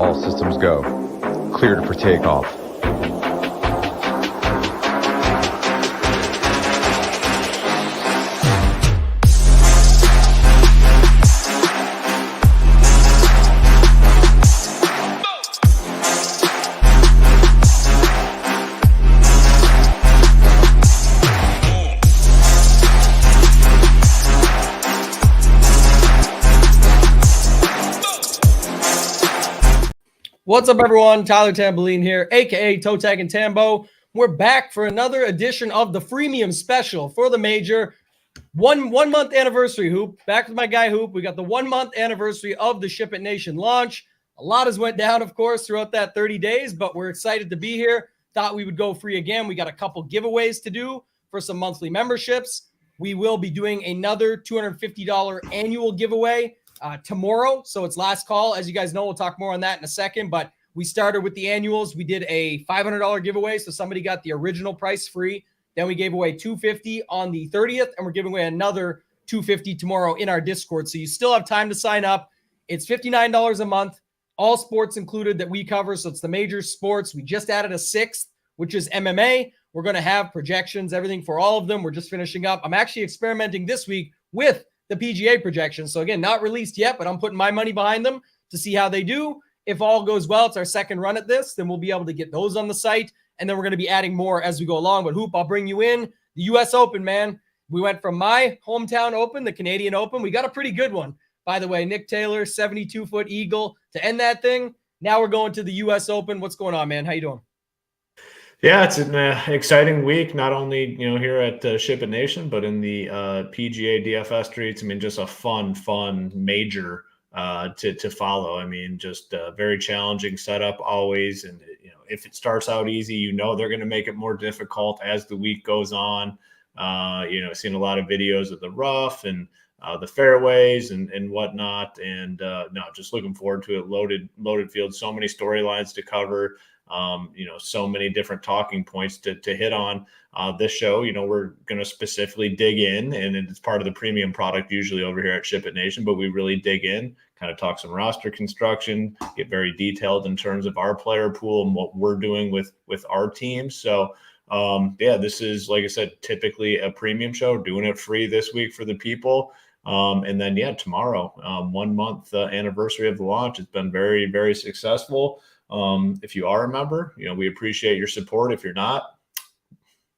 All systems go. Cleared for takeoff. What's up, everyone? Tyler Tamboline here, aka ToeTagginTambo. We're back for another edition of the FREEmium special for the major. One month anniversary, Hoop. Back with my guy, Hoop. We got the 1 month anniversary of the SHIPIT Nation launch. A lot has went down, of course, throughout that 30 days, but we're excited to be here. Thought we would go free again. We got a couple giveaways to do for some monthly memberships. We will be doing another $250 annual giveaway tomorrow. So it's last call. As you guys know, we'll talk more on that in a second, but we started with the annuals. We did a $500 giveaway. So somebody got the original price free. Then we gave away $250 on the 30th, and we're giving away another $250 tomorrow in our Discord. So you still have time to sign up. It's $59 a month, all sports included that we cover. So it's the major sports. We just added a sixth, which is MMA. We're going to have projections, everything for all of them. We're just finishing up. I'm actually experimenting this week with the PGA projections. So again, not released yet, but I'm putting my money behind them to see how they do. If all goes well, it's our second run at this, then we'll be able to get those on the site. And then we're going to be adding more as we go along. But Hoop, I'll bring you in. The US Open, man. We went from my hometown Open, the Canadian Open. We got a pretty good one, by the way. Nick Taylor, 72-foot eagle to end that thing. Now we're going to the US Open. What's going on, man? How you doing? Yeah, it's an exciting week, not only, here at SHIPIT Nation, but in the PGA DFS streets. I mean, just a fun major to follow. I mean, just a very challenging setup always. And, if it starts out easy, they're going to make it more difficult as the week goes on. Seeing a lot of videos of the rough and the fairways and whatnot. And just looking forward to it. Loaded field, so many storylines to cover. So many different talking points to hit on this show. We're going to specifically dig in, and it's part of the premium product usually over here at SHIPIT Nation, but we really dig in, kind of talk some roster construction, get very detailed in terms of our player pool and what we're doing with our team. So, this is, like I said, typically a premium show, doing it free this week for the people. And then, tomorrow, 1 month anniversary of the launch. It's been very, very successful. If you are a member, we appreciate your support. If you're not,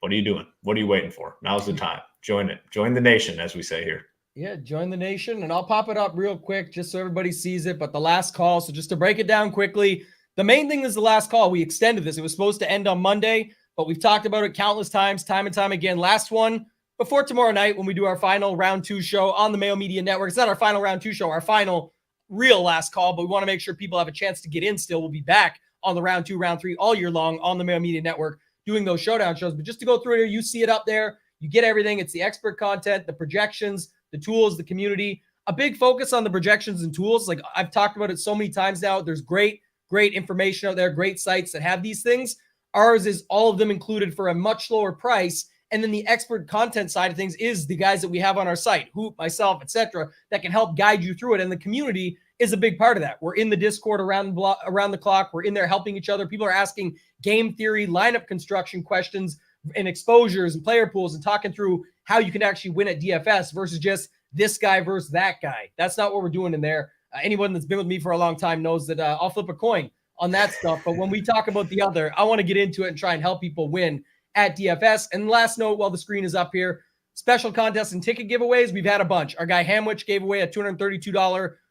what are you doing? What are you waiting for? Now's the time. Join it. Join the nation, as we say here. Yeah, join the nation. And I'll pop it up real quick just so everybody sees it. But the last call, so just to break it down quickly, the main thing is the last call. We extended this. It was supposed to end on Monday, but we've talked about it countless times, time and time again. Last one before tomorrow night when we do our final round 2 show on the Mayo Media Network. It's not our final round 2 show, our final real last call, but we want to make sure people have a chance to get in still. We'll be back on the round 2, round 3 all year long on the Mayo Media Network doing those showdown shows. But just to go through here, you see it up there. You get everything. It's the expert content, the projections, the tools, the community. A big focus on the projections and tools. Like I've talked about it so many times now. There's great information out there, great sites that have these things. Ours is all of them included for a much lower price. And then the expert content side of things is the guys that we have on our site, Hoop, myself, etc., that can help guide you through it. And the community is a big part of that. We're in the Discord around the clock. We're in there helping each other. People are asking game theory, lineup construction questions and exposures and player pools and talking through how you can actually win at DFS versus just this guy versus that guy. That's not what we're doing in there. Anyone that's been with me for a long time knows that I'll flip a coin on that stuff. But when we talk about the other, I want to get into it and try and help people win at DFS. And last note, while the screen is up here, special contests and ticket giveaways. We've had a bunch. Our guy Hamwich gave away a $232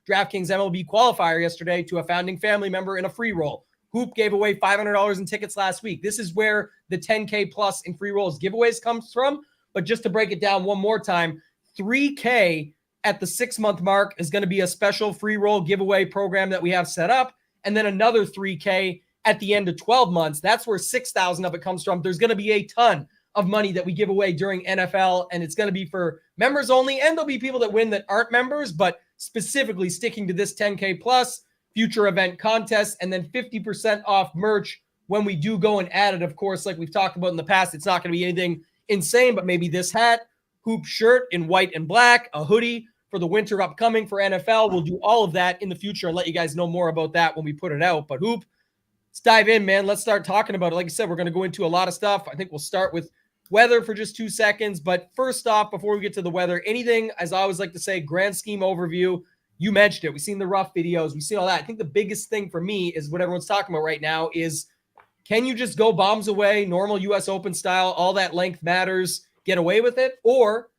DraftKings MLB qualifier yesterday to a founding family member in a free roll. Hoop gave away $500 in tickets last week. This is where the 10K plus in free rolls giveaways comes from. But just to break it down one more time, $3K at the 6-month mark is going to be a special free roll giveaway program that we have set up. And then another $3K at the end of 12 months. That's where 6,000 of it comes from. There's going to be a ton of money that we give away during NFL, and it's going to be for members only. And there'll be people that win that aren't members, but specifically sticking to this 10K plus future event contests, and then 50% off merch when we do go and add it. Of course, like we've talked about in the past, it's not going to be anything insane, but maybe this hat, Hoop shirt in white and black, a hoodie for the winter upcoming for NFL. We'll do all of that in the future and let you guys know more about that when we put it out. But Hoop, let's dive in, man. Let's start talking about it. Like I said, we're going to go into a lot of stuff. I think we'll start with weather for just 2 seconds. But first off, before we get to the weather, anything, as I always like to say, grand scheme overview. You mentioned it. We've seen the rough videos. We've seen all that. I think the biggest thing for me is what everyone's talking about right now is, can you just go bombs away, normal US Open style, all that length matters, get away with it? Or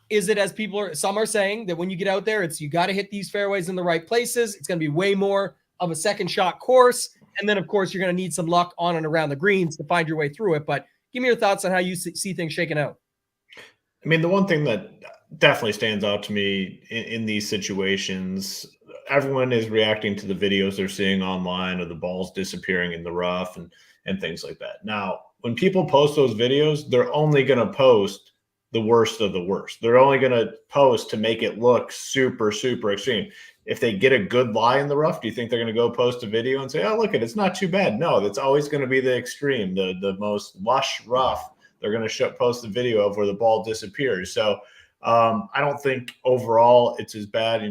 is it, as some are saying, that when you get out there, you got to hit these fairways in the right places. It's going to be way more of a second shot course. And then, of course, you're going to need some luck on and around the greens to find your way through it. But give me your thoughts on how you see things shaking out. I mean, the one thing that definitely stands out to me in these situations, everyone is reacting to the videos they're seeing online of the balls disappearing in the rough and things like that. Now, when people post those videos, they're only going to post the worst of the worst. They're only going to post to make it look super, super extreme. If they get a good lie in the rough, do you think they're going to go post a video and say, oh, look, it's not too bad? No, that's always going to be the extreme, the most lush rough. They're going to post the video of where the ball disappears. So I don't think overall it's as bad.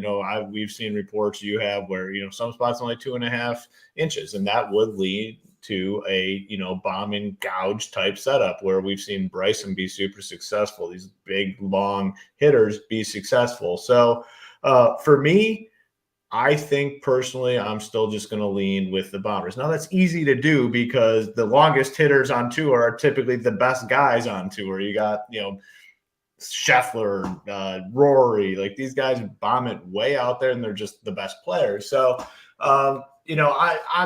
We've seen reports you have where, some spots only 2.5 inches, and that would lead to a, bomb and gouge type setup where we've seen Bryson be super successful. These big, long hitters be successful. So for me, I think personally, I'm still just going to lean with the bombers. Now, that's easy to do because the longest hitters on tour are typically the best guys on tour. You got, Scheffler, Rory, like these guys bomb it way out there and they're just the best players. So, I'm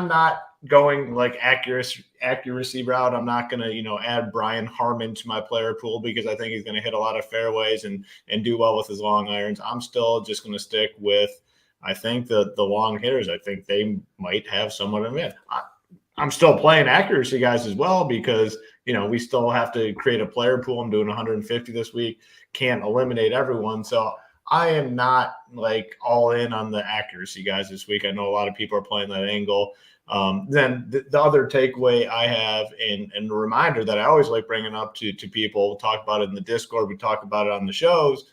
not going like accuracy route. I'm not going to, add Brian Harmon to my player pool because I think he's going to hit a lot of fairways and do well with his long irons. I'm still just going to stick with, I think the long hitters, I think they might have somewhat of it. I'm still playing accuracy guys as well because, we still have to create a player pool. I'm doing 150 this week. Can't eliminate everyone. So I am not like all in on the accuracy guys this week. I know a lot of people are playing that angle. Then the other takeaway I have and a reminder that I always like bringing up to people, we'll talk about it in the Discord. We talk about it on the shows.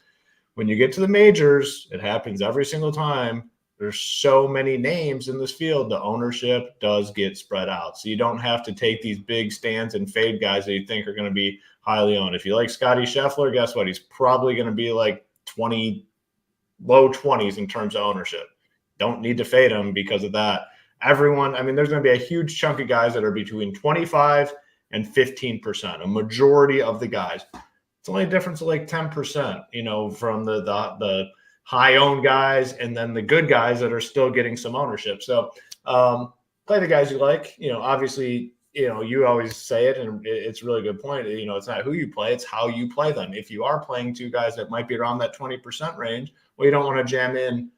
When you get to the majors, it happens every single time. There's so many names in this field. The ownership does get spread out. So you don't have to take these big stands and fade guys that you think are going to be highly owned. If you like Scotty Scheffler, guess what? He's probably going to be like low 20s in terms of ownership. Don't need to fade him because of that. Everyone, there's going to be a huge chunk of guys that are between 25 and 15%, a majority of the guys. It's only a difference of like 10%, from the high owned guys and then the good guys that are still getting some ownership. So play the guys you like. Obviously, you always say it, and it's a really good point. It's not who you play, it's how you play them. If you are playing 2 guys that might be around that 20% range, well, you don't want to jam in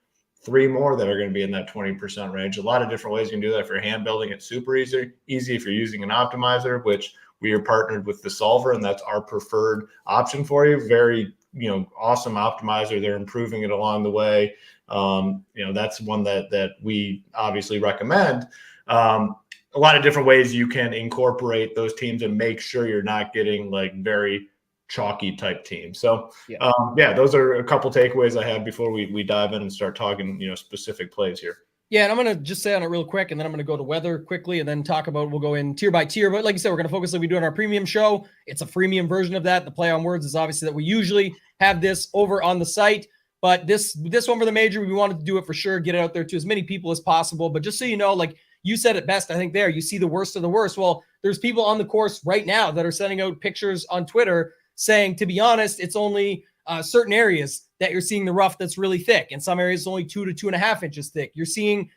3 more that are going to be in that 20% range. A lot of different ways you can do that. If you're hand building, it's super easy if you're using an optimizer, which we are partnered with the Solver, and that's our preferred option for you. Very, awesome optimizer. They're improving it along the way. That's one that we obviously recommend. A lot of different ways you can incorporate those teams and make sure you're not getting like very chalky type teams. So those are a couple takeaways I have before we dive in and start talking, specific plays here. Yeah, and I'm going to just say on it real quick, and then I'm going to go to weather quickly and then we'll go in tier by tier. But like you said, we're going to focus like we do on our premium show. It's a freemium version of that. The play on words is obviously that we usually have this over on the site. But this one for the major, we wanted to do it for sure, get it out there to as many people as possible. But just so you know, like you said it best, I think there, you see the worst of the worst. Well, there's people on the course right now that are sending out pictures on Twitter saying, to be honest, it's only certain areas that you're seeing the rough that's really thick. In some areas, it's only 2 to 2.5 inches thick. You're seeing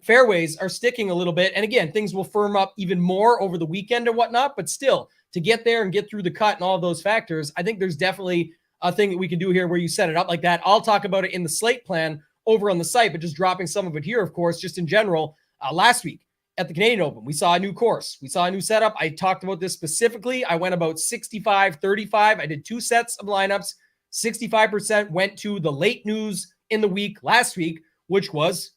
fairways are sticking a little bit. And again, things will firm up even more over the weekend and whatnot. But still, to get there and get through the cut and all those factors, I think there's definitely a thing that we can do here where you set it up like that. I'll talk about it in the slate plan over on the site, but just dropping some of it here, of course, just in general. Last week at the Canadian Open, we saw a new course. We saw a new setup. I talked about this specifically. I went about 65-35. I did 2 sets of lineups. 65% went to the late news in the week last week, which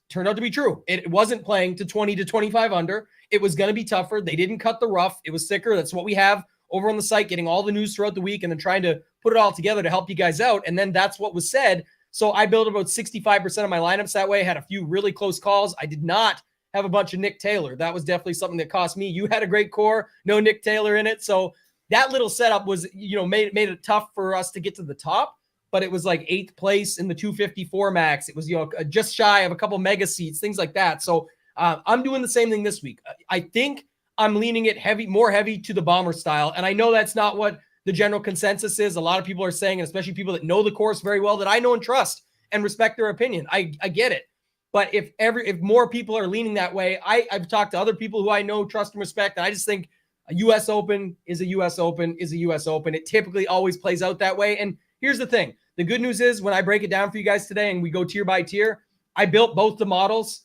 turned out to be true. It wasn't playing to 20 to 25 under. It was going to be tougher. They didn't cut the rough. It was thicker. That's what we have over on the site, getting all the news throughout the week and then trying to put it all together to help you guys out. And then that's what was said. So I built about 65% of my lineups that way. Had a few really close calls. I did not have a bunch of Nick Taylor. That was definitely something that cost me. You had a great core, no Nick Taylor in it. So that little setup was, made it tough for us to get to the top, but it was like 8th place in the 254 max. It was, just shy of a couple mega seats, things like that. So I'm doing the same thing this week. I think I'm leaning it more heavy to the bomber style. And I know that's not what the general consensus is. A lot of people are saying, and especially people that know the course very well, that I know and trust and respect their opinion. I get it. But if more people are leaning that way, I've talked to other people who I know, trust, and respect, and I just think a U.S. Open is a U.S. Open is a U.S. Open. It typically always plays out that way. And here's the thing. The good news is when I break it down for you guys today and we go tier by tier, I built both the models.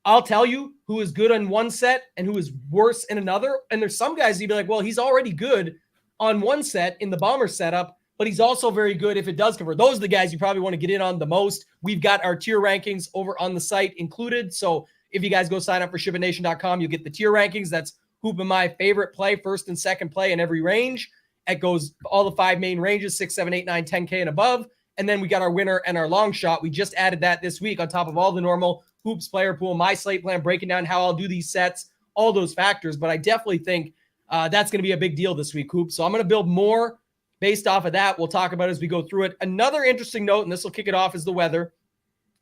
I'll tell you who is good on one set and who is worse in another. And there's some guys you'd be like, well, he's already good on one set in the bomber setup, but he's also very good if it does convert. Those are the guys you probably want to get in on the most. We've got our tier rankings over on the site included. So if you guys go sign up for SHIPITNation.com, you'll get the tier rankings. That's Hoop and my favorite play, first and second play in every range. It goes all the 5 main ranges, 6, 7, 8, 9, 10K and above. And then we got our winner and our long shot. We just added that this week on top of all the normal Hoops player pool, my slate plan, breaking down how I'll do these sets, all those factors. But I definitely think that's going to be a big deal this week, Hoop. So I'm going to build more based off of that. We'll talk about it as we go through it. Another interesting note, and this will kick it off, is the weather.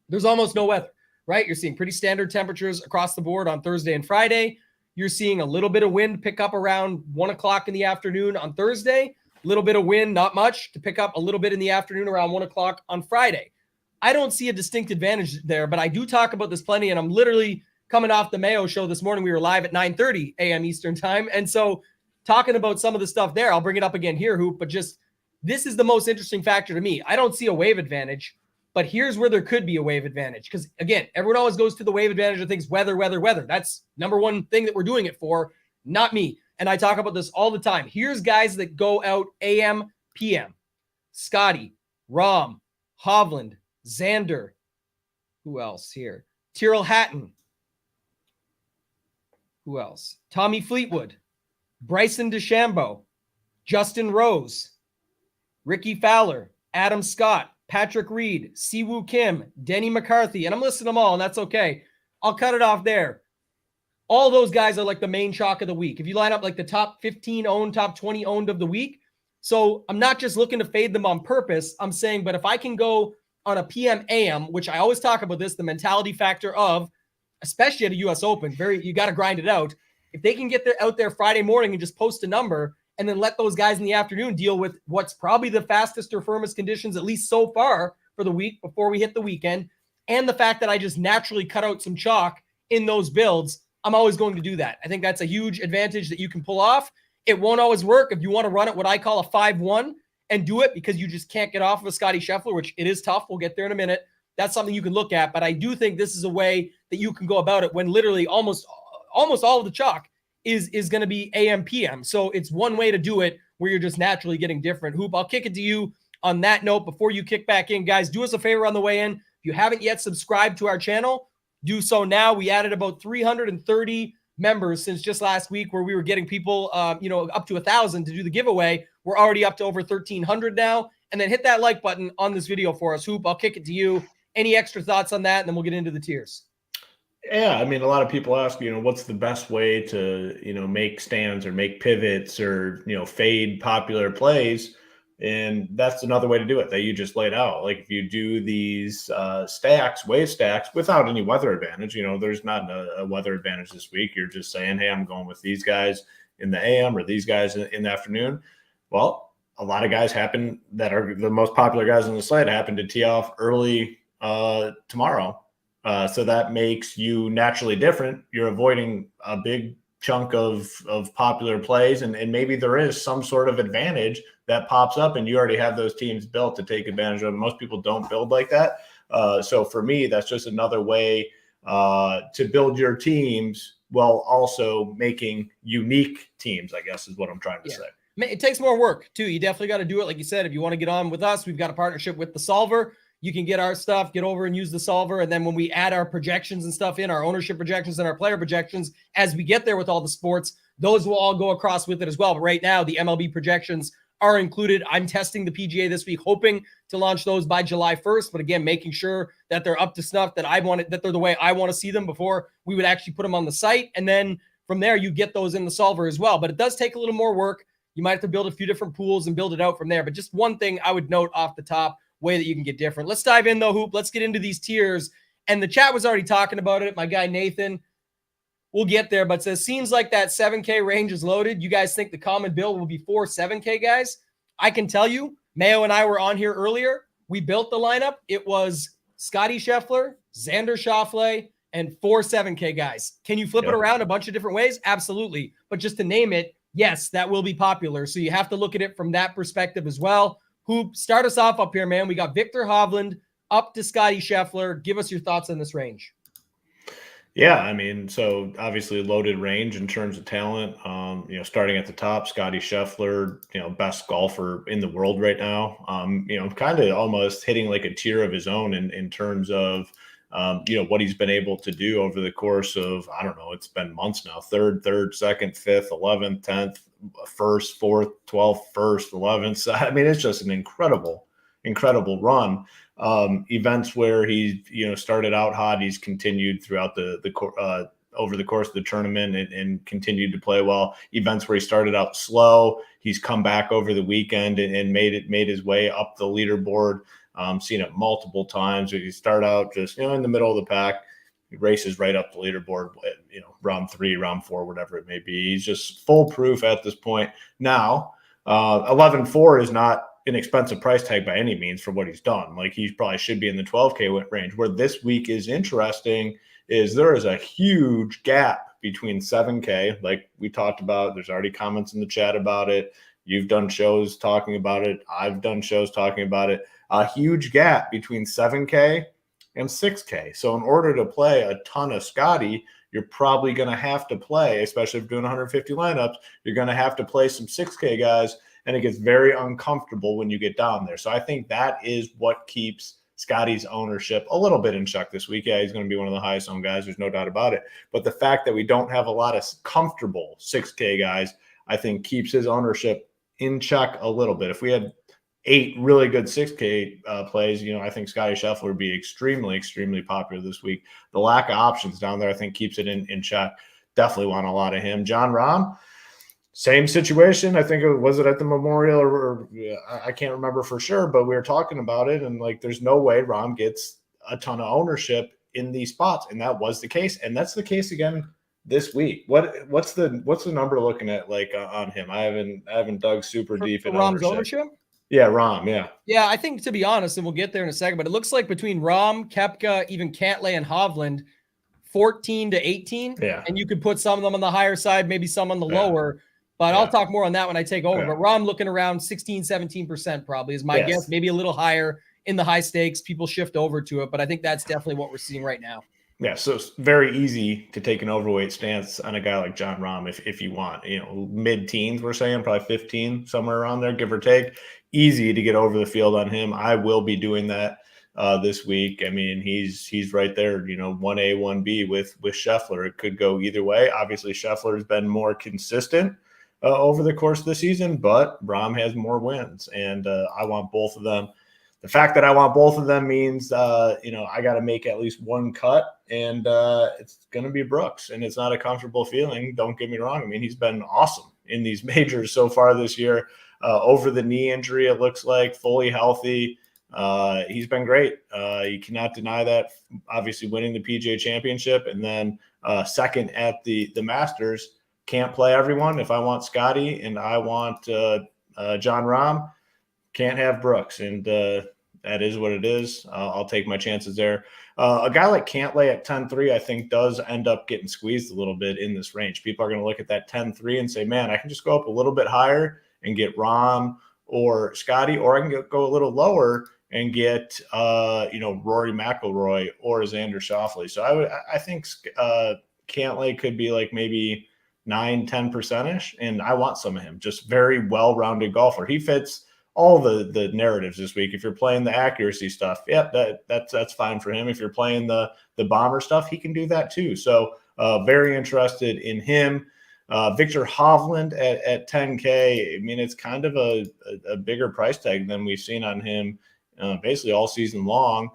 There's almost no weather, right? You're seeing pretty standard temperatures across the board on Thursday and Friday. You're seeing a little bit of wind pick up around 1 o'clock in the afternoon on Thursday. A little bit of wind, not much, to pick up a little bit in the afternoon around 1 o'clock on Friday. I don't see a distinct advantage there, but I do talk about this plenty, and I'm literally coming off the Mayo show this morning. We were live at 9:30 a.m. Eastern time, and so talking about some of the stuff there, I'll bring it up again here, Hoop, but just this is the most interesting factor to me. I don't see a wave advantage, but here's where there could be a wave advantage. Because, again, everyone always goes to the wave advantage and thinks weather. That's number one thing that we're doing it for, not me. And I talk about this all the time. Here's guys that go out AM, PM. Scotty, Rahm, Hovland, Xander. Who else here? Tyrrell Hatton. Who else? Tommy Fleetwood. Bryson DeChambeau. Justin Rose. Ricky Fowler. Adam Scott. Patrick Reed, Siwoo Kim, Denny McCarthy, and I'm listing them all, and that's okay. I'll cut it off there. All those guys are like the main chalk of the week. If you line up like the top 15 owned, top 20 owned of the week. So I'm not just looking to fade them on purpose. I'm saying, but if I can go on a PM AM, which I always talk about this, the mentality factor of, especially at a US Open, you got to grind it out. If they can get out there Friday morning and just post a number, and then let those guys in the afternoon deal with what's probably the fastest or firmest conditions, at least so far for the week before we hit the weekend. And the fact that I just naturally cut out some chalk in those builds, I'm always going to do that. I think that's a huge advantage that you can pull off. It won't always work if you want to run it what I call a 5-1 and do it because you just can't get off of a Scotty Scheffler, which it is tough. We'll get there in a minute. That's something you can look at. But I do think this is a way that you can go about it when literally almost all of the chalk is going to be AM, PM. So it's one way to do it where you're just naturally getting different. Hoop, I'll kick it to you on that note before you kick back in. Guys, do us a favor on the way in. If you haven't yet subscribed to our channel, do so now. We added about 330 members since just last week where we were getting people, up to 1,000 to do the giveaway. We're already up to over 1,300 now. And then hit that like button on this video for us. Hoop, I'll kick it to you. Any extra thoughts on that? And then we'll get into the tiers. Yeah, I mean, a lot of people ask, what's the best way to, make stands or make pivots or, fade popular plays. And that's another way to do it that you just laid out. Like if you do these wave stacks without any weather advantage, there's not a weather advantage this week. You're just saying, hey, I'm going with these guys in the AM or these guys in the afternoon. Well, a lot of guys that are the most popular guys on the slate happen to tee off early tomorrow. So that makes you naturally different. You're avoiding a big chunk of popular plays, and maybe there is some sort of advantage that pops up, and you already have those teams built to take advantage of. Most people don't build like that. So for me, that's just another way to build your teams while also making unique teams, I guess is what I'm trying to say. It takes more work, too. You definitely got to do it. Like you said, if you want to get on with us, we've got a partnership with the Solver. You can get our stuff, get over and use the Solver. And then when we add our projections and stuff in, our ownership projections and our player projections, as we get there with all the sports, those will all go across with it as well. But right now, the MLB projections are included. I'm testing the PGA this week, hoping to launch those by July 1st. But again, making sure that they're up to snuff, that they're the way I want to see them before we would actually put them on the site. And then from there, you get those in the solver as well. But it does take a little more work. You might have to build a few different pools and build it out from there. But just one thing I would note off the top, way that you can get different. Let's dive in though, Hoop. Let's get into these tiers. And the chat was already talking about it. My guy, Nathan, we'll get there, but says, seems like that 7K range is loaded. You guys think the common build will be 4 7K guys? I can tell you, Mayo and I were on here earlier. We built the lineup. It was Scotty Scheffler, Xander Schauffele, and 4 7K guys. Can you flip it around a bunch of different ways? Absolutely. But just to name it, yes, that will be popular. So you have to look at it from that perspective as well. Hoop, start us off up here, man. We got Victor Hovland up to Scotty Scheffler. Give us your thoughts on this range. Yeah, I mean, so obviously loaded range in terms of talent. Starting at the top, Scotty Scheffler, best golfer in the world right now. Kind of almost hitting like a tier of his own in terms of what he's been able to do over the course of, I don't know, it's been months now. Third, second, fifth, 11th, 10th, first, fourth, 12th, first, 11th. So, I mean, it's just an incredible run. Events where he, started out hot, he's continued throughout over the course of the tournament and continued to play well. Events where he started out slow, he's come back over the weekend and made his way up the leaderboard. Seen it multiple times. He start out just, in the middle of the pack, he races right up the leaderboard, round 3, round 4, whatever it may be. He's just foolproof at this point. Now, 11.4 is not an expensive price tag by any means for what he's done. Like, he probably should be in the 12K range. Where this week is interesting is there is a huge gap between 7K, like we talked about. There's already comments in the chat about it. You've done shows talking about it. I've done shows talking about it. A huge gap between 7K and 6K. So in order to play a ton of Scotty, you're probably going to have to play, especially if you're doing 150 lineups, you're going to have to play some 6K guys, and it gets very uncomfortable when you get down there. So I think that is what keeps Scotty's ownership a little bit in check this week. Yeah, he's going to be one of the highest owned guys. There's no doubt about it. But the fact that we don't have a lot of comfortable 6K guys, I think keeps his ownership in check a little bit. If we had 8 really good 6K plays, I think Scotty Scheffler would be extremely, extremely popular this week. The lack of options down there, I think, keeps it in check. Definitely want a lot of him. Jon Rahm, same situation. I think was it at the Memorial or I can't remember for sure, but we were talking about it, and there's no way Rahm gets a ton of ownership in these spots, and that was the case, and that's the case again this week. What's the number looking at on him? I haven't dug super deep in Rahm's ownership. Yeah, Rahm. Yeah. Yeah, I think, to be honest, and we'll get there in a second, but it looks like between Rahm, Koepka, even Cantlay and Hovland, 14 to 18. Yeah. And you could put some of them on the higher side, maybe some on the lower. But I'll talk more on that when I take over. But Rahm looking around 16, 17% probably is my guess. Maybe a little higher in the high stakes. People shift over to it. But I think that's definitely what we're seeing right now. Yeah, so it's very easy to take an overweight stance on a guy like Jon Rahm if you want. Mid-teens, we're saying, probably 15, somewhere around there, give or take. Easy to get over the field on him. I will be doing that this week. I mean, he's right there, 1A, 1B with Scheffler. It could go either way. Obviously, Scheffler has been more consistent over the course of the season, but Rahm has more wins, and I want both of them. The fact that I want both of them means, I got to make at least one cut, and it's going to be Brooks, and it's not a comfortable feeling. Don't get me wrong. I mean, he's been awesome in these majors so far this year. Over the knee injury, it looks like, fully healthy. He's been great. You cannot deny that. Obviously, winning the PGA Championship, and then second at the Masters. Can't play everyone. If I want Scotty and I want Jon Rahm, can't have Brooks, and that is what it is. I'll take my chances there. A guy like Cantlay at 10-3, I think, does end up getting squeezed a little bit in this range. People are going to look at that 10-3 and say, man, I can just go up a little bit higher and get Rahm or Scotty, or I can go a little lower and get Rory McIlroy or Xander Schauffele. So I think Cantlay could be like maybe 9-10%ish, and I want some of him. Just very well-rounded golfer. He fits all the narratives this week. If you're playing the accuracy stuff, that's fine for him. If you're playing the bomber stuff, he can do that too. So very interested in him. Victor Hovland at 10K. I mean, it's kind of a bigger price tag than we've seen on him basically all season long.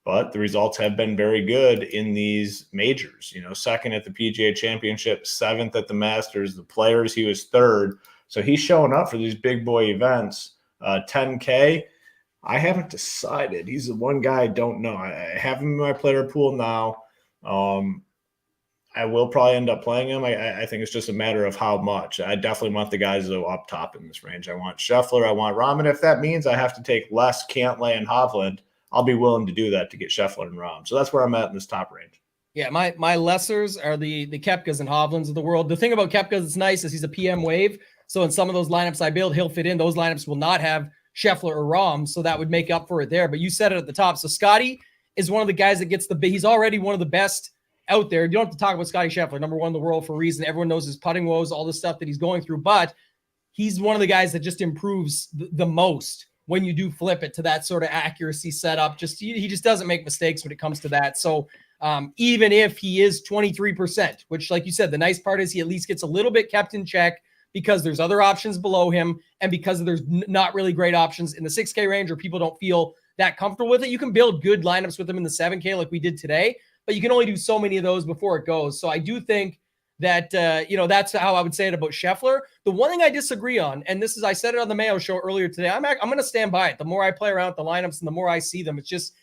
But the results have been very good in these majors. Second at the PGA Championship, 7th at the Masters. The Players, he was 3rd. So he's showing up for these big boy events. 10K, I haven't decided. He's the one guy I don't know. I have him in my player pool now. I will probably end up playing him. I think it's just a matter of how much. I definitely want the guys though up top in this range. I want Scheffler. I want Rahm. And if that means I have to take less Cantlay and Hovland, I'll be willing to do that to get Scheffler and Rahm. So that's where I'm at in this top range. Yeah, my lessers are the Koepkas and Hovlands of the world. The thing about Koepka that's nice is he's a PM wave. So in some of those lineups I build, he'll fit in. Those lineups will not have Scheffler or Rahm, so that would make up for it there. But you said it at the top. So Scotty is one of the guys that gets he's already one of the best out there. You don't have to talk about Scotty Scheffler, number 1 in the world for a reason. Everyone knows his putting woes, all the stuff that he's going through, but he's one of the guys that just improves the most when you do flip it to that sort of accuracy setup. He just doesn't make mistakes when it comes to that. So even if he is 23%, which, like you said, the nice part is he at least gets a little bit kept in check because there's other options below him and because there's not really great options in the 6K range or people don't feel that comfortable with it. You can build good lineups with him in the 7K like we did today, but you can only do so many of those before it goes. So I do think that, that's how I would say it about Scheffler. The one thing I disagree on, and I said it on the Mayo show earlier today, I'm going to stand by it. The more I play around with the lineups and the more I see them, it's just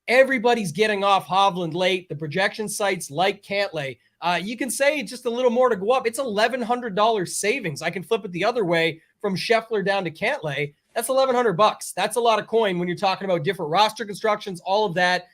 everybody's getting off Hovland late. The projection sites like Cantlay. You can say just a little more to go up. It's $1,100 savings. I can flip it the other way from Scheffler down to Cantlay. That's $1,100. That's a lot of coin when you're talking about different roster constructions, all of that.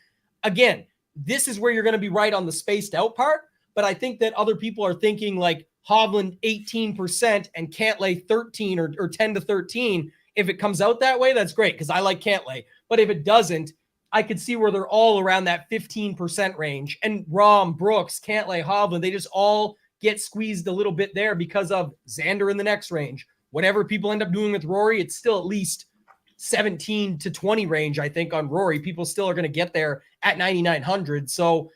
Again, this is where you're going to be right on the spaced out part. But I think that other people are thinking like Hovland 18% and Cantlay 13 or 10 to 13. If it comes out that way, that's great because I like Cantlay. But if it doesn't, I could see where they're all around that 15% range. And Rahm, Brooks, Cantlay, Hovland, they just all get squeezed a little bit there because of Xander in the next range. Whatever people end up doing with Rory, it's still at least 17 to 20 range, I think, on Rory. People still are going to get there at 9,900. So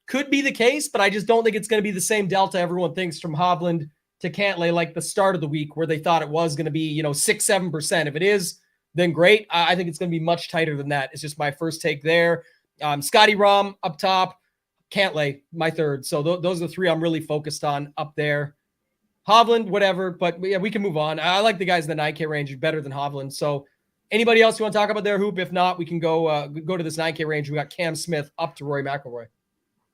could be the case, but I just don't think it's going to be the same delta everyone thinks from Hovland to Cantlay like the start of the week where they thought it was going to be, 6-7%. If it is, then great. I think it's going to be much tighter than that. It's just my first take there. Scotty Rahm up top, Cantlay, my third. So those are the 3 I'm really focused on up there. Hovland, whatever, but yeah, we can move on. I like the guys in the 9K range better than Hovland. So anybody else you want to talk about there, Hoop? If not, we can go to this 9K range. We got Cam Smith up to Rory McIlroy.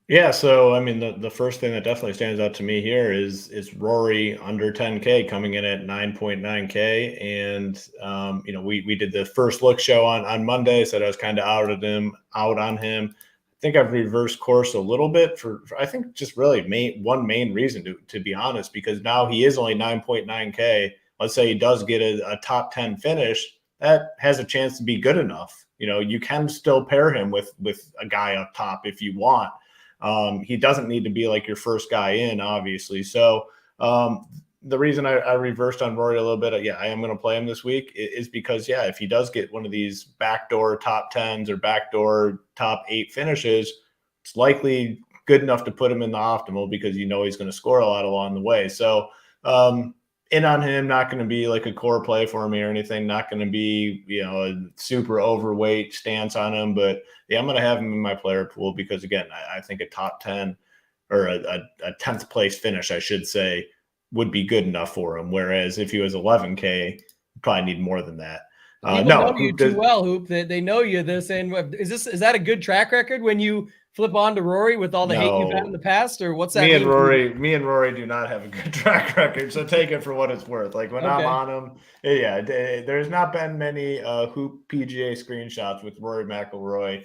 Yeah, so I mean, the first thing that definitely stands out to me here is Rory under 10K coming in at 9.9K, and we did the first look show on Monday. Said I was kind of out on him. I think I've reversed course a little bit for I think just really one main reason to be honest, because now he is only 9.9K. Let's say he does get a top 10 finish, that has a chance to be good enough. You can still pair him with a guy up top if you want. He doesn't need to be like your first guy in, obviously. So the reason I reversed on Rory a little bit, I am going to play him this week, is because, if he does get one of these backdoor top 10s or backdoor top 8 finishes, it's likely good enough to put him in the optimal because he's going to score a lot along the way. So in on him, not going to be like a core play for me or anything, not going to be, a super overweight stance on him, but I'm going to have him in my player pool because, again, I think a top 10 or a 10th place finish, I should say, would be good enough for him. Whereas if he was 11K, you probably need more than that. People know you too well, Hoop. They know you. They're saying, is that a good track record when you flip on to Rory with all the hate you've had in the past, or what's that? Me and Rory do not have a good track record, so take it for what it's worth. Like when I'm on him, there's not been many Hoop PGA screenshots with Rory McIlroy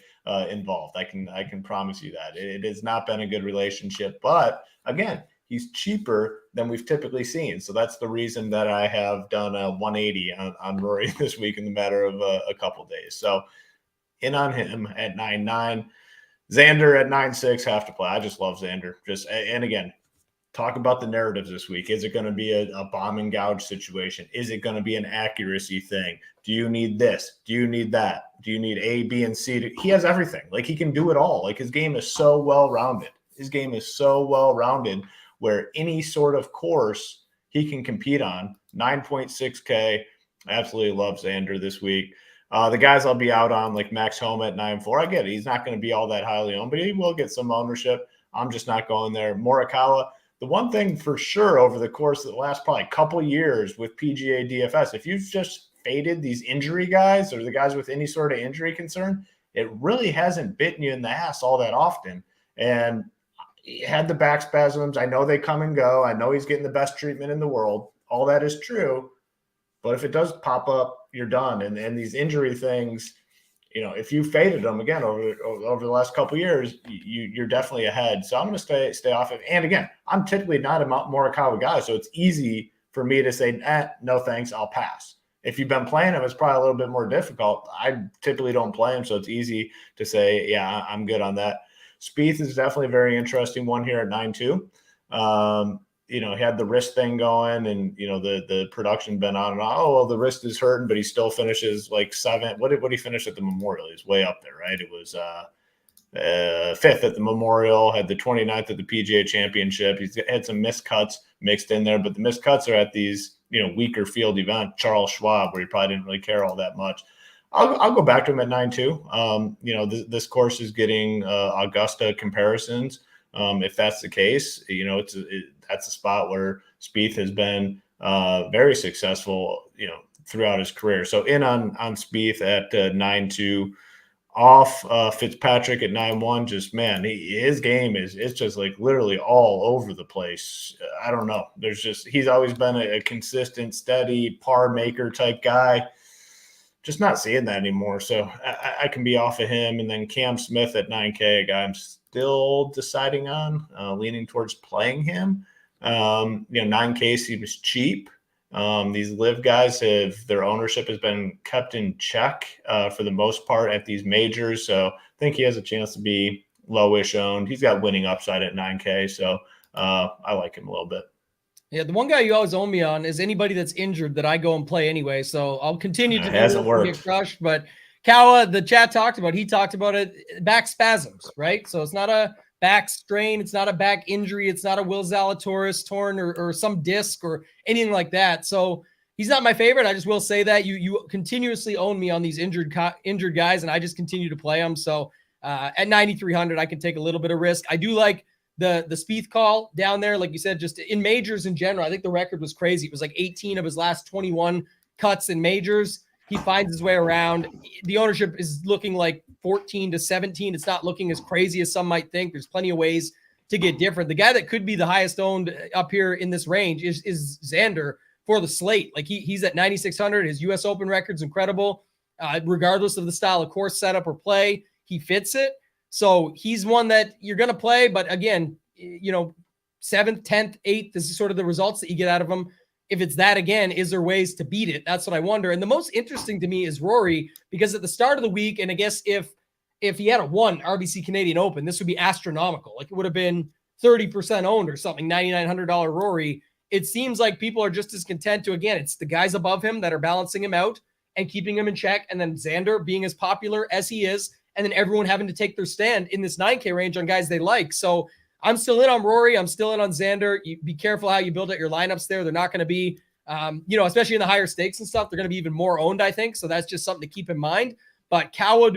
involved. I can promise you that it has not been a good relationship. But again, he's cheaper than we've typically seen, so that's the reason that I have done a 180 on Rory this week in the matter of a couple days. So in on him at 9.9. Xander at 9.6, have to play. I just love Xander. And again, talk about the narratives this week. Is it going to be a bomb and gouge situation? Is it going to be an accuracy thing? Do you need this? Do you need that? Do you need A, B, and C? He has everything. Like, he can do it all. Like, his game is so well-rounded. where any sort of course he can compete on. 9.6K. Absolutely love Xander this week. The guys I'll be out on, like Max Homa at 9.4. I get it. He's not going to be all that highly owned, but he will get some ownership. I'm just not going there. Morikawa, the one thing for sure over the course of the last probably couple years with PGA DFS, if you've just faded these injury guys or the guys with any sort of injury concern, it really hasn't bitten you in the ass all that often. And he had the back spasms. I know they come and go. I know he's getting the best treatment in the world. All that is true. But if it does pop up, you're done. And these injury things, if you faded them again over the last couple of years, you're definitely ahead. So I'm going to stay off it. And again, I'm typically not a Morikawa guy, so it's easy for me to say, no thanks, I'll pass. If you've been playing him, it's probably a little bit more difficult. I typically don't play him, so it's easy to say, yeah, I'm good on that. Spieth is definitely a very interesting one here at 9.2. He had the wrist thing going, and the production been on and on. Oh, well, the wrist is hurting, but he still finishes like 7th. What did he finish at the Memorial? He's way up there, right? It was 5th at the Memorial, had the 29th at the PGA Championship. He's had some missed cuts mixed in there, but the missed cuts are at these weaker field event, Charles Schwab, where he probably didn't really care all that much. I'll go back to him at 9.2. This course is getting Augusta comparisons. If that's the case, that's a spot where Spieth has been very successful, throughout his career. So in on Spieth at 9.2, off Fitzpatrick at 9.1. Just his game is just like literally all over the place. I don't know. He's always been a consistent, steady par maker type guy. Just not seeing that anymore. So I can be off of him. And then Cam Smith at 9K, a guy I'm still deciding on, leaning towards playing him. 9K seems cheap. These live guys their ownership has been kept in check for the most part at these majors. So I think he has a chance to be lowish owned. He's got winning upside at 9K. So I like him a little bit. Yeah, the one guy you always own me on is anybody that's injured that I go and play anyway. So I'll continue to get crushed. But Kawa, the chat talked about, he talked about it, back spasms, right? So it's not a back strain. It's not a back injury. It's not a Will Zalatoris torn or some disc or anything like that. So he's not my favorite. I just will say that you continuously own me on these injured guys, and I just continue to play them. So at 9,300, I can take a little bit of risk. I do like the Spieth call down there, like you said, just in majors in general. I think the record was crazy. It was like 18 of his last 21 cuts in majors. He finds his way around. The ownership is looking like 14 to 17. It's not looking as crazy as some might think. There's plenty of ways to get different. The guy that could be the highest owned up here in this range is Xander for the slate. Like he's at 9,600. His U.S. Open record's incredible. Regardless of the style of course setup or play, he fits it. So he's one that you're going to play. But again, 7th, 10th, 8th, this is sort of the results that you get out of him. If it's that again, is there ways to beat it? That's what I wonder. And the most interesting to me is Rory, because at the start of the week, and I guess if he had won RBC Canadian Open, this would be astronomical. Like it would have been 30% owned or something, $9,900 Rory. It seems like people are just as content to, again, it's the guys above him that are balancing him out and keeping him in check. And then Xander being as popular as he is, and then everyone having to take their stand in this 9K range on guys they like. So I'm still in on Rory. I'm still in on Xander. You be careful how you build out your lineups there. They're not going to be, especially in the higher stakes and stuff, they're going to be even more owned, I think. So that's just something to keep in mind. But Kawa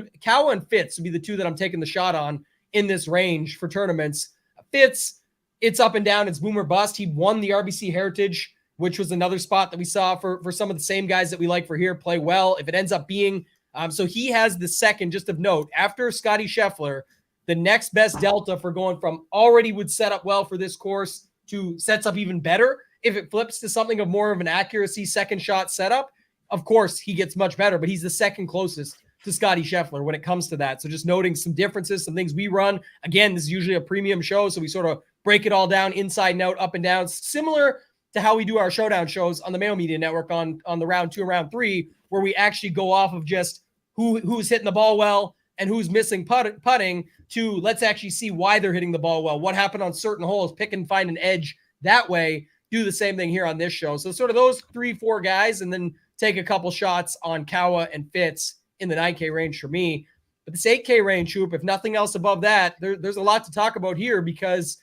and Fitz would be the two that I'm taking the shot on in this range for tournaments. Fitz, it's up and down. It's boom or bust. He won the RBC Heritage, which was another spot that we saw for some of the same guys that we like for here play well. If it ends up being, so he has the second, just of note, after Scotty Scheffler, the next best delta for going from already would set up well for this course to sets up even better. If it flips to something of more of an accuracy second shot setup, of course he gets much better, but he's the second closest to Scotty Scheffler when it comes to that. So just noting some differences, some things we run. Again, this is usually a premium show, so we sort of break it all down inside and out, up and down, similar to how we do our showdown shows on the Mayo Media Network on the round 2 and round 3, where we actually go off of just who's hitting the ball well and who's missing putting to let's actually see why they're hitting the ball well, what happened on certain holes, pick and find an edge that way. Do the same thing here on this show. So sort of those 3-4 guys, and then take a couple shots on Kawa and Fitz in the 9K range for me. But this 8K range, Shoop, if nothing else above that, there's a lot to talk about here, because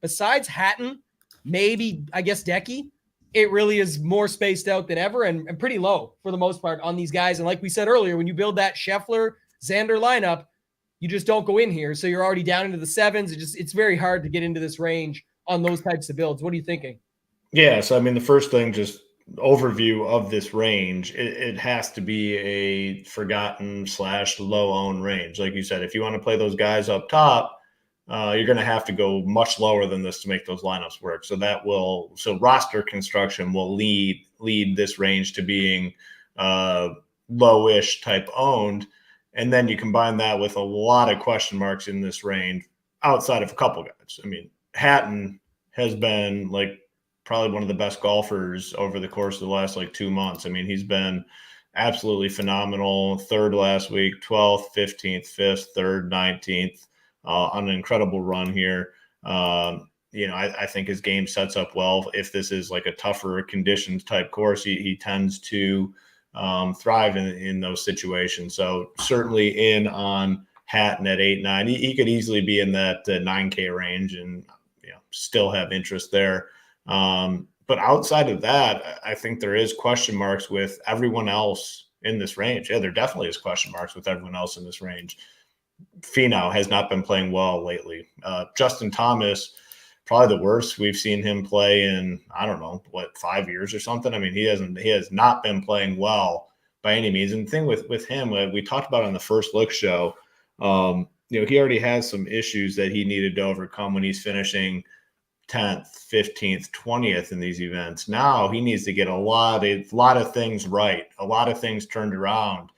besides Hatton maybe, I guess, Decky, it really is more spaced out than ever and pretty low for the most part on these guys. And like we said earlier, when you build that Scheffler, Xander lineup, you just don't go in here. So you're already down into the sevens. It's very hard to get into this range on those types of builds. What are you thinking? Yeah. So, I mean, the first thing, just overview of this range, it has to be a forgotten / low owned range. Like you said, if you want to play those guys up top, you're going to have to go much lower than this to make those lineups work. So roster construction will lead this range to being lowish type owned. And then you combine that with a lot of question marks in this range outside of a couple guys. I mean, Hatton has been like probably one of the best golfers over the course of the last 2 months. I mean, he's been absolutely phenomenal. 3rd last week, 12th, 15th, 5th, 3rd, 19th, on an incredible run here. I think his game sets up well. If this is like a tougher conditions type course, he tends to thrive in those situations. So certainly in on Hatton at 8-9. He could easily be in that 9K range and still have interest there. But outside of that, I think there is question marks with everyone else in this range. Yeah, there definitely is question marks with everyone else in this range. Finau has not been playing well lately. Justin Thomas, probably the worst we've seen him play in, 5 years or something. I mean, he has not been playing well by any means. And the thing with him, we talked about on the First Look show, he already has some issues that he needed to overcome when he's finishing 10th, 15th, 20th in these events. Now he needs to get a lot of things right, a lot of things turned around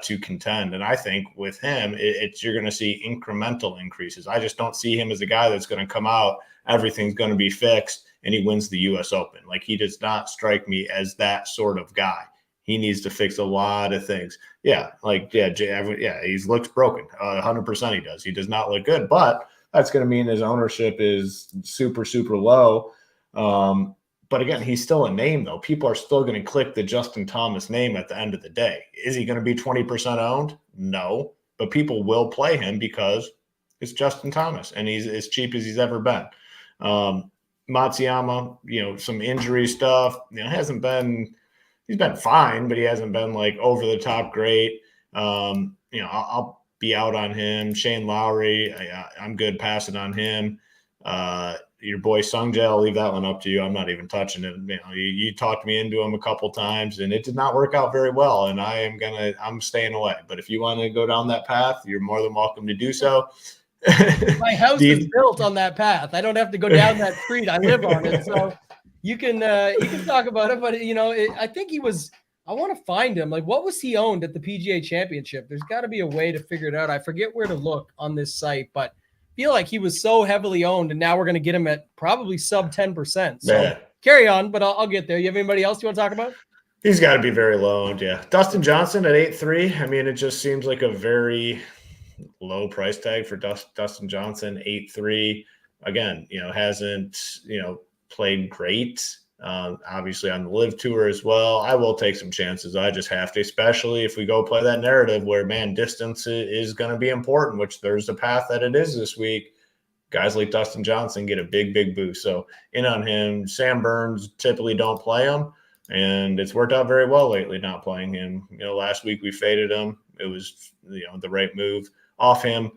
to contend. And I think with him, you're going to see incremental increases. I just don't see him as a guy that's going to come out, everything's going to be fixed, and he wins the U.S. Open. Like, he does not strike me as that sort of guy. He needs to fix a lot of things. He looks broken. 100% he does. He does not look good, but that's going to mean his ownership is super, super low. But again, he's still a name, though. People are still going to click the Justin Thomas name at the end of the day. Is he going to be 20% owned? No. But people will play him because it's Justin Thomas, and he's as cheap as he's ever been. Matsuyama, some injury stuff, hasn't been – he's been fine, but he hasn't been, over the top great. I'll be out on him. Shane Lowry, I'm good passing on him. Your boy Sungjae, I'll leave that one up to you. I'm not even touching it. You talked me into him a couple times, and it did not work out very well. And I'm staying away. But if you want to go down that path, you're more than welcome to do so. My house is built on that path. I don't have to go down that street. I live on it, so you can talk about it. But I think he was. I want to find him. What was he owned at the PGA Championship? There's got to be a way to figure it out. I forget where to look on this site, but feel like he was so heavily owned, and now we're going to get him at probably sub 10%. So Carry on, but I'll get there. You have anybody else you want to talk about? He's got to be very low owned, yeah. Dustin Johnson at 8-3. I mean, it just seems like a very low price tag for Dustin Johnson. 8-3. Again, hasn't played great. Obviously on the Live Tour as well. I will take some chances. I just have to, especially if we go play that narrative where, distance is going to be important, which there's a path that it is this week. Guys like Dustin Johnson get a big, big boost. So in on him. Sam Burns, typically don't play him, and it's worked out very well lately not playing him. Last week we faded him. It was, the right move off him.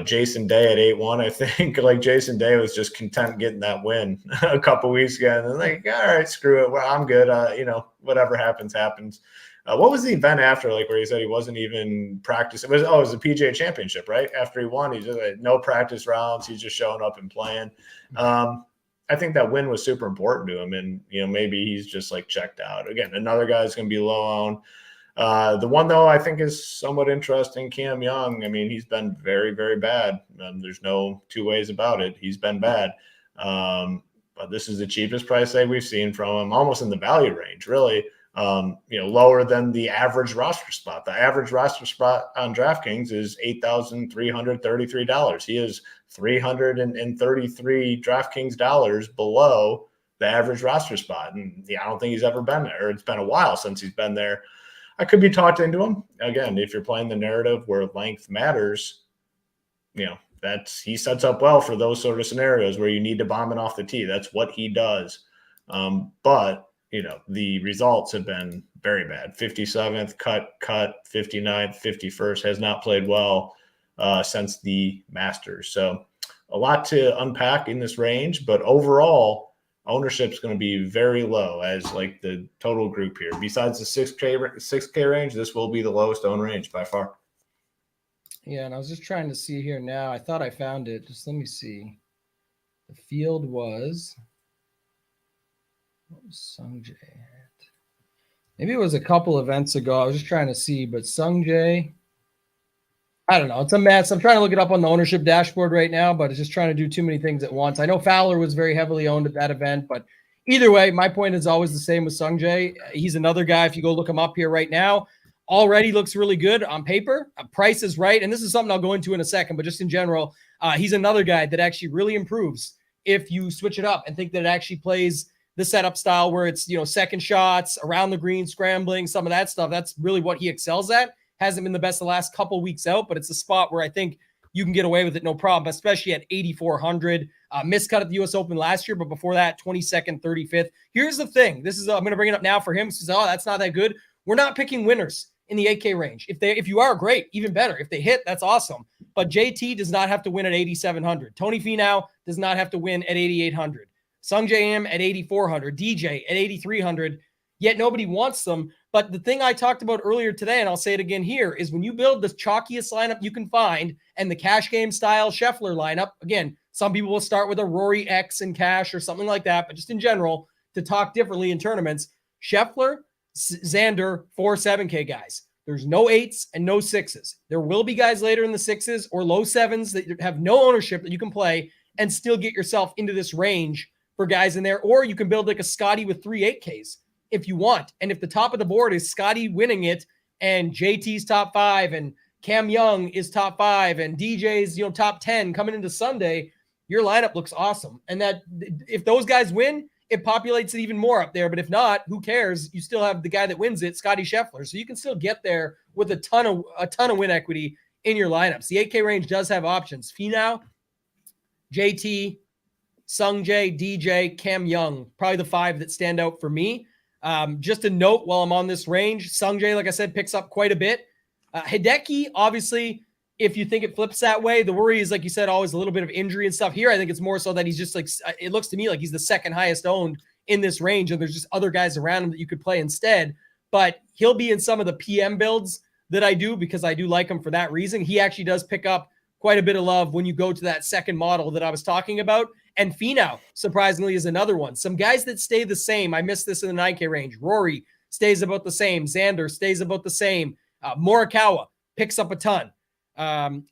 Jason Day at 8-1. I think Jason Day was just content getting that win a couple weeks ago. And all right, screw it. Well, I'm good. Whatever happens, happens. What was the event after, where he said he wasn't even practicing? It was the PGA Championship, right? After he won, he's just no practice rounds. He's just showing up and playing. I think that win was super important to him. And, maybe he's just checked out. Again, another guy's going to be low owned. The one, though, I think is somewhat interesting, Cam Young. I mean, he's been very, very bad. There's no two ways about it. He's been bad. But this is the cheapest price tag we've seen from him, almost in the value range, really. Lower than the average roster spot. The average roster spot on DraftKings is $8,333. He is $333 DraftKings dollars below the average roster spot. And I don't think he's ever been there. Or it's been a while since he's been there. I could be talked into him. Again, if you're playing the narrative where length matters, he sets up well for those sort of scenarios where you need to bomb it off the tee. That's what he does. But the results have been very bad. 57th, cut, 59th, 51st, has not played well since the Masters. So a lot to unpack in this range, but overall, ownership is going to be very low as like the total group here. Besides the 6K range, this will be the lowest owned range by far. Yeah, and I was just trying to see here now. I thought I found it. Just let me see. The field was what was Sungjae at? Maybe it was a couple events ago. I was just trying to see, but Sungjae, I don't know. It's a mess. I'm trying to look it up on the ownership dashboard right now, but it's just trying to do too many things at once. I know Fowler was very heavily owned at that event, but either way, my point is always the same with Sungjae. He's another guy. If you go look him up here right now, already looks really good on paper. Price is right. And this is something I'll go into in a second, but just in general, he's another guy that actually really improves if you switch it up and think that it actually plays the setup style where it's, second shots around the green, scrambling, some of that stuff. That's really what he excels at. Hasn't been the best the last couple weeks out, but it's a spot where I think you can get away with it no problem, especially at 8,400. Miscut at the U.S. Open last year, but before that, 22nd, 35th. Here's the thing. I'm going to bring it up now for him. He says, that's not that good. We're not picking winners in the 8K range. If you are, great, even better. If they hit, that's awesome. But JT does not have to win at 8,700. Tony Finau does not have to win at 8,800. Sungjae Im at 8,400. DJ at 8,300. Yet nobody wants them. But the thing I talked about earlier today, and I'll say it again here, is when you build the chalkiest lineup you can find and the cash game style Scheffler lineup, again, some people will start with a Rory X in cash or something like that, but just in general, to talk differently in tournaments, Scheffler, Xander, 4 7K guys. There's no 8s and no 6s. There will be guys later in the 6s or low 7s that have no ownership that you can play and still get yourself into this range for guys in there. Or you can build like a Scotty with 3 8Ks if you want. And if the top of the board is Scotty winning it and JT's top 5 and Cam Young is top 5 and DJ's, top 10 coming into Sunday, your lineup looks awesome. And that if those guys win, it populates it even more up there. But if not, who cares? You still have the guy that wins it, Scotty Scheffler. So you can still get there with a ton of win equity in your lineups. The 8K range does have options. Finau, JT, Sungjae, DJ, Cam Young, probably the 5 that stand out for me. Just a note while I'm on this range, Sungjae, like I said, picks up quite a bit. Hideki, obviously, if you think it flips that way, the worry is, like you said, always a little bit of injury and stuff. Here, I think it's more so that he's just like, it looks to me like he's the second highest owned in this range, and there's just other guys around him that you could play instead. But he'll be in some of the PM builds that I do because I do like him for that reason. He actually does pick up quite a bit of love when you go to that second model that I was talking about. And Finau, surprisingly, is another one. Some guys that stay the same. I missed this in the 9K range. Rory stays about the same. Xander stays about the same. Morikawa picks up a ton.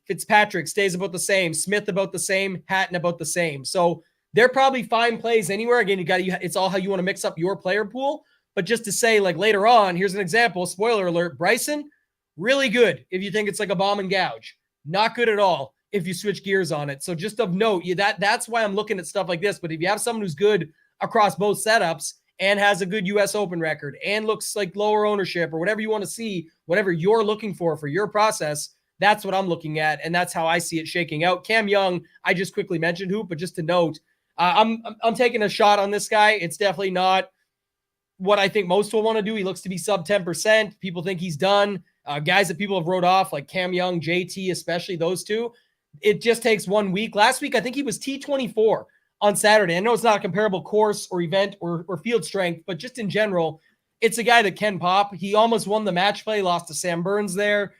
Fitzpatrick stays about the same. Smith about the same. Hatton about the same. So they're probably fine plays anywhere. Again, it's all how you want to mix up your player pool. But just to say, like later on, here's an example. Spoiler alert: Bryson, really good if you think it's like a bomb and gouge. Not good at all if you switch gears on it. So just of note, that's why I'm looking at stuff like this. But if you have someone who's good across both setups and has a good U.S. Open record and looks like lower ownership or whatever you want to see, whatever you're looking for your process, that's what I'm looking at, and that's how I see it shaking out. Cam Young, I just quickly mentioned who, but just to note, I'm taking a shot on this guy. It's definitely not what I think most will want to do. He looks to be sub 10%. People think he's done. Guys that people have wrote off, like Cam Young, JT, especially those two. It just takes 1 week. Last week, I think he was T24 on Saturday. I know it's not a comparable course or event or field strength, but just in general, it's a guy that can pop. He almost won the match play, lost to Sam Burns there.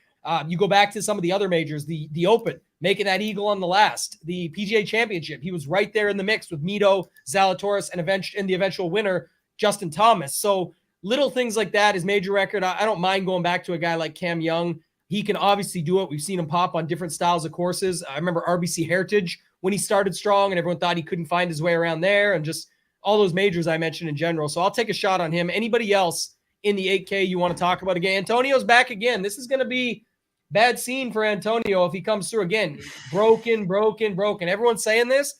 You go back to some of the other majors, the Open, making that eagle on the last, the PGA Championship. He was right there in the mix with Mito, Zalatoris, and the eventual winner, Justin Thomas. So little things like that, his major record. I don't mind going back to a guy like Cam Young. He can obviously do it. We've seen him pop on different styles of courses. I remember RBC Heritage when he started strong and everyone thought he couldn't find his way around there, and just all those majors I mentioned in general. So I'll take a shot on him. Anybody else in the 8K you want to talk about again? Antonio's back again. This is going to be bad scene for Antonio if he comes through again. Broken. Everyone's saying this.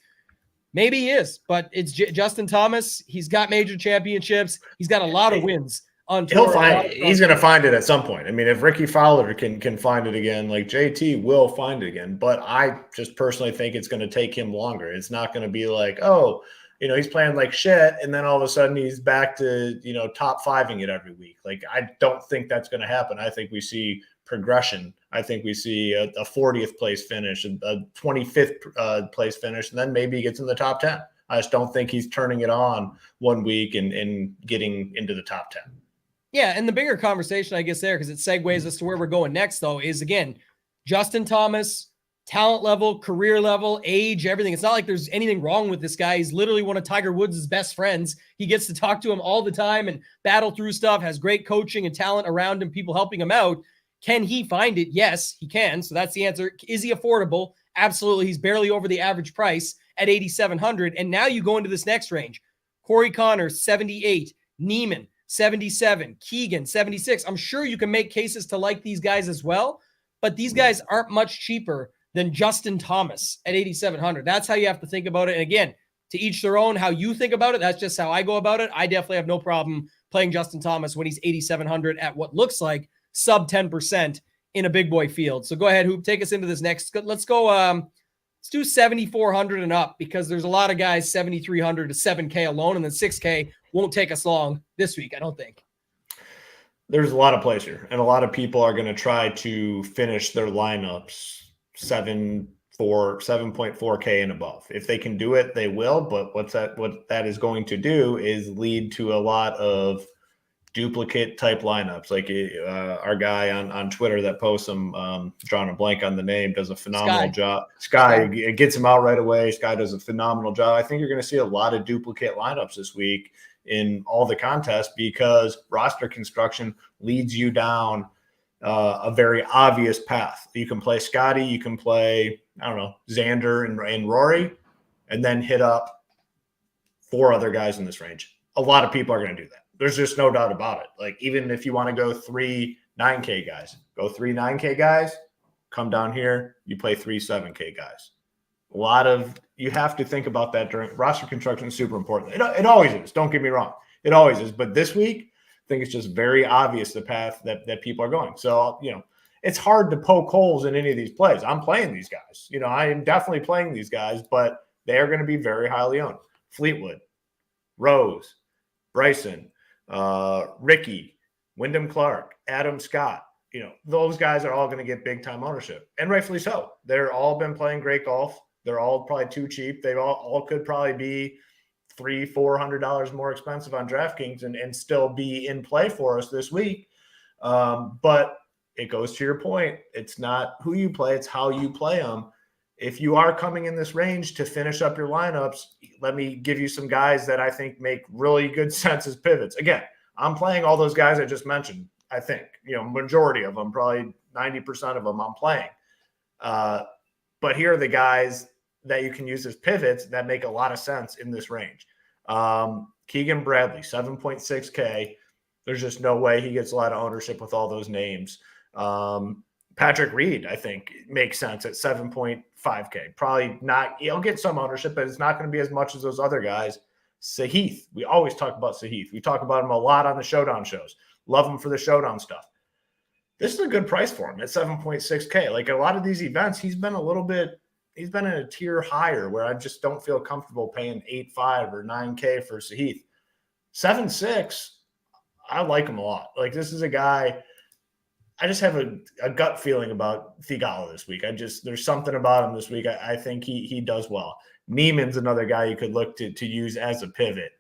Maybe he is, but it's Justin Thomas. He's got major championships. He's got a lot of wins on tour. He's going to find it at some point. I mean, if Ricky Fowler can find it again, like JT will find it again. But I just personally think it's going to take him longer. It's not going to be like, oh, he's playing like shit, and then all of a sudden he's back to, top fiving it every week. Like, I don't think that's going to happen. I think we see progression. I think we see a 40th place finish, a 25th place finish, and then maybe he gets in the top 10. I just don't think he's turning it on one week and getting into the top 10. Yeah, and the bigger conversation, I guess, there, because it segues as to where we're going next, though, is, again, Justin Thomas, talent level, career level, age, everything. It's not like there's anything wrong with this guy. He's literally one of Tiger Woods' best friends. He gets to talk to him all the time and battle through stuff, has great coaching and talent around him, people helping him out. Can he find it? Yes, he can. So that's the answer. Is he affordable? Absolutely. He's barely over the average price at $8,700. And now you go into this next range. Corey Connors, 78. Neiman, 77. Keegan, 76. I'm sure you can make cases to like these guys as well, but these guys aren't much cheaper than Justin Thomas at $8,700. That's how you have to think about it. And again, to each their own, how you think about it. That's just how I go about it. I definitely have no problem playing Justin Thomas when he's $8,700 at what looks like sub 10% in a big boy field. So go ahead, Hoop, take us into this next. Let's go. Let's do 7,400 and up, because there's a lot of guys 7,300 to 7K alone, and then 6K won't take us long this week, I don't think. There's a lot of plays here, and a lot of people are going to try to finish their lineups 7.4K and above. If they can do it, they will. But what that is going to do is lead to a lot of duplicate type lineups. Like our guy on Twitter that posts them, drawing a blank on the name, does a phenomenal job. Sky gets him out right away. Sky does a phenomenal job. I think you're going to see a lot of duplicate lineups this week in all the contests, because roster construction leads you down a very obvious path. You can play Scotty, you can play, Xander and Rory, and then hit up 4 other guys in this range. A lot of people are going to do that. There's just no doubt about it. Like, even if you want to go 3 9K guys, come down here, you play 3 7K guys. You have to think about that during roster construction is super important. It always is. Don't get me wrong. It always is. But this week, I think it's just very obvious the path that people are going. So, it's hard to poke holes in any of these plays. I'm playing these guys. I am definitely playing these guys, but they are going to be very highly owned. Fleetwood, Rose, Bryson, Ricky, Wyndham Clark, Adam Scott. Those guys are all going to get big time ownership, and rightfully so. They're all been playing great golf. They're all probably too cheap. They all could probably be $300-400 more expensive on DraftKings and still be in play for us this week. But it goes to your point. It's not who you play, it's how you play them. If you are coming in this range to finish up your lineups, let me give you some guys that I think make really good sense as pivots. Again, I'm playing all those guys I just mentioned. I think, majority of them, probably 90% of them I'm playing. But here are the guys that you can use as pivots that make a lot of sense in this range. Keegan Bradley, 7.6K. There's just no way he gets a lot of ownership with all those names. Patrick Reed, I think, makes sense at 7.5K. Probably not. He'll get some ownership, but it's not going to be as much as those other guys. Sahith, we always talk about Sahith. We talk about him a lot on the Showdown shows. Love him for the Showdown stuff. This is a good price for him at 7.6K. Like, a lot of these events, he's been in a tier higher where I just don't feel comfortable paying 8.5 or 9K for Sahith. 7.6, I like him a lot. Like, this is a guy, I just have a gut feeling about Thigala this week. There's something about him this week. I think he does well. Neiman's another guy you could look to use as a pivot.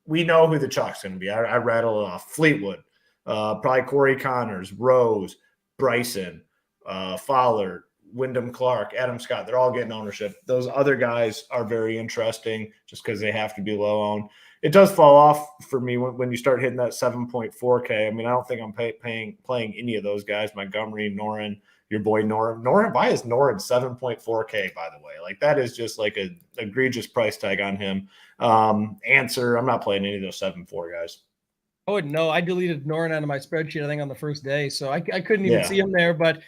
We know who the chalk's going to be. I rattle it off. Fleetwood, probably Corey Connors, Rose, Bryson, Fowler, Wyndham Clark, Adam Scott. They're all getting ownership. Those other guys are very interesting just because they have to be low owned. It does fall off for me when you start hitting that 7.4K. I mean, I don't think I'm playing any of those guys. Montgomery, Noren, your boy Noren. Why is Noren 7.4K, by the way? Like, that is just like an egregious price tag on him. Answer, I'm not playing any of those 7.4 guys. I wouldn't know. I deleted Noren out of my spreadsheet, I think, on the first day. So I couldn't even see him there. But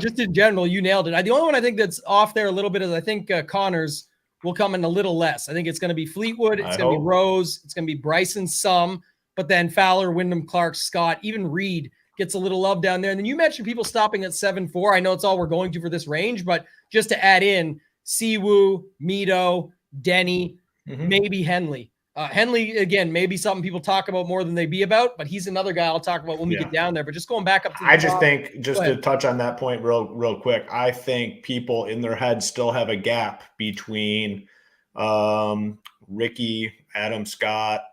just in general, you nailed it. The only one I think that's off there a little bit is I think Connors will come in a little less. I think it's going to be Fleetwood. It's going to be Rose. It's going to be Bryson some. but then Fowler, Wyndham Clark, Scott, even Reed gets a little love down there. And then you mentioned people stopping at 7-4. I know it's all we're going to for this range, but just to add in Siwoo, Mito, Denny, maybe Henley. Henley, again, maybe something people talk about more than they be about, but he's another guy I'll talk about when we get down there. But just going back up to the I just top, think, just to touch on that point real quick, I think people in their heads still have a gap between Ricky, Adam Scott,